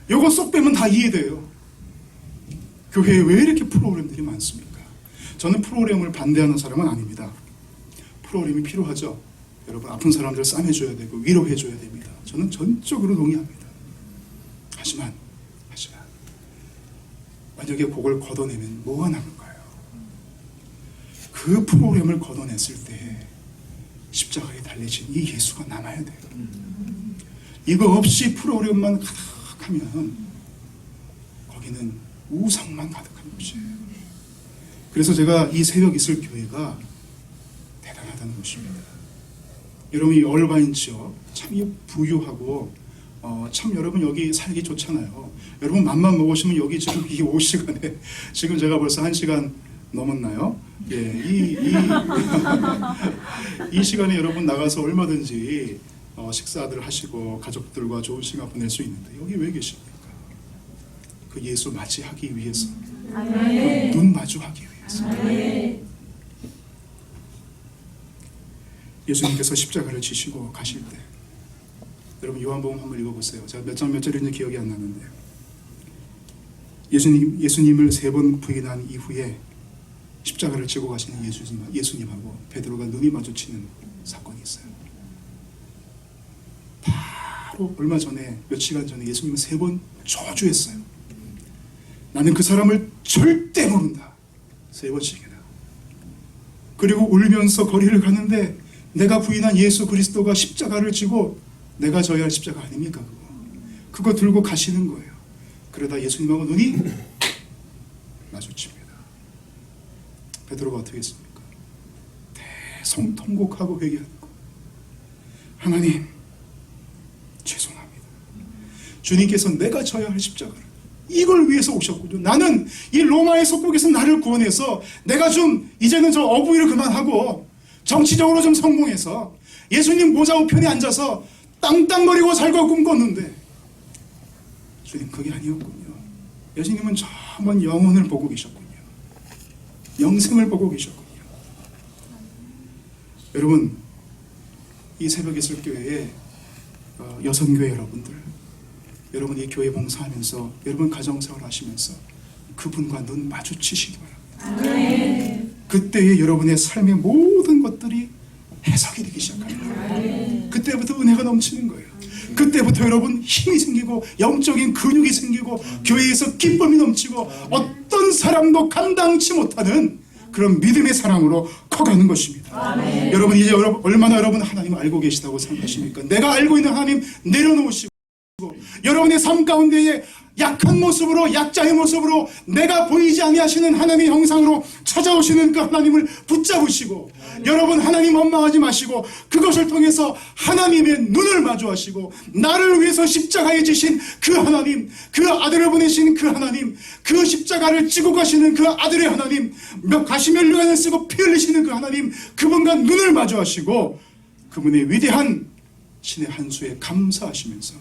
S1: 이거 쏙 빼면 다 이해돼요. 교회에 왜 이렇게 프로그램들이 많습니까? 저는 프로그램을 반대하는 사람은 아닙니다. 프로그램이 필요하죠. 여러분, 아픈 사람들 싸매줘야 되고 위로해줘야 됩니다. 저는 전적으로 동의합니다. 하지만 만약에 그걸 걷어내면 뭐가 남을까요? 그 프로그램을 걷어냈을 때 십자가에 달리신 이 예수가 남아야 돼요. 이거 없이 프로그램만 가득하면 거기는 우상만 가득한 곳이에요. 그래서 제가 이 새벽 있을 교회가 대단하다는 것입니다. 여러분, 이 얼바인 지역 참 부유하고 참 여러분 여기 살기 좋잖아요. 여러분 맘만 먹으시면 여기 지금 이 5시간에 지금 제가 벌써 1시간 넘었나요? 예, 이 시간에 여러분 나가서 얼마든지 식사들 하시고 가족들과 좋은 시간 보낼 수 있는데 여기 왜 계십니까? 그 예수 맞이하기 위해서, 눈 마주하기 위해서. 예수님께서 십자가를 지시고 가실 때, 여러분 요한복음 한번 읽어보세요. 제가 몇 절인지 기억이 안 나는데, 예수님을 3번 부인한 이후에 십자가를 지고 가시는 예수님하고 베드로가 눈이 마주치는 사건이 있어요. 바로 얼마 전에, 몇 시간 전에 예수님은 3번 저주했어요. 나는 그 사람을 절대 모른다. 3번씩이나. 그리고 울면서 거리를 가는데 내가 부인한 예수 그리스도가 십자가를 지고, 내가 져야 할 십자가 아닙니까? 그거 들고 가시는 거예요. 그러다 예수님하고 눈이 마주칩니다. 베드로가 어떻게 했습니까? 대성통곡하고 회개하는 거. 하나님, 죄송합니다. 주님께서 내가 져야 할 십자가를 이걸 위해서 오셨군요. 나는 이 로마의 속국에서 나를 구원해서 내가 좀 이제는 저 어부일을 그만하고 정치적으로 좀 성공해서 예수님 모자 우편에 앉아서 땅땅거리고 살고 꿈꿨는데, 주님 그게 아니었군요. 예수님은 저 먼 영혼을 보고 계셨군요. 영생을 보고 계셨군요. 여러분, 이 새벽 예술 교회의 여성교회 여러분들, 여러분 이 교회 봉사하면서, 여러분 가정생활 하시면서 그분과 눈 마주치시기 바랍니다. 그때의 여러분의 삶의 모든 것들이 해석이 되기 시작합니다. 그때부터 은혜가 넘치는 거예요. 그때부터 여러분 힘이 생기고 영적인 근육이 생기고 교회에서 기쁨이 넘치고 어떤 사람도 감당치 못하는 그런 믿음의 사랑으로 커가는 것입니다. 여러분 이제 얼마나 여러분 하나님을 알고 계시다고 생각하십니까? 내가 알고 있는 하나님 내려놓으시고, 여러분의 삶 가운데에 약한 모습으로, 약자의 모습으로 내가 보이지 아니하시는 하나님의 형상으로 찾아오시는 그 하나님을 붙잡으시고, 여러분 하나님 원망하지 마시고 그것을 통해서 하나님의 눈을 마주하시고, 나를 위해서 십자가에 지신 그 하나님, 그 아들을 보내신 그 하나님, 그 십자가를 지고 가시는 그 아들의 하나님, 가시면류관을 쓰고 피 흘리시는 그 하나님, 그분과 눈을 마주하시고 그분의 위대한 신의 한 수에 감사하시면서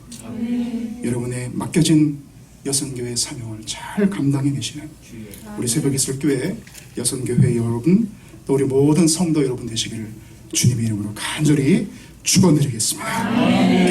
S1: 여러분의 맡겨진 여성교회 사명을 잘 감당해내시는 우리 새벽 이슬 교회 여성교회 여러분, 또 우리 모든 성도 여러분 되시기를 주님의 이름으로 간절히 축원드리겠습니다.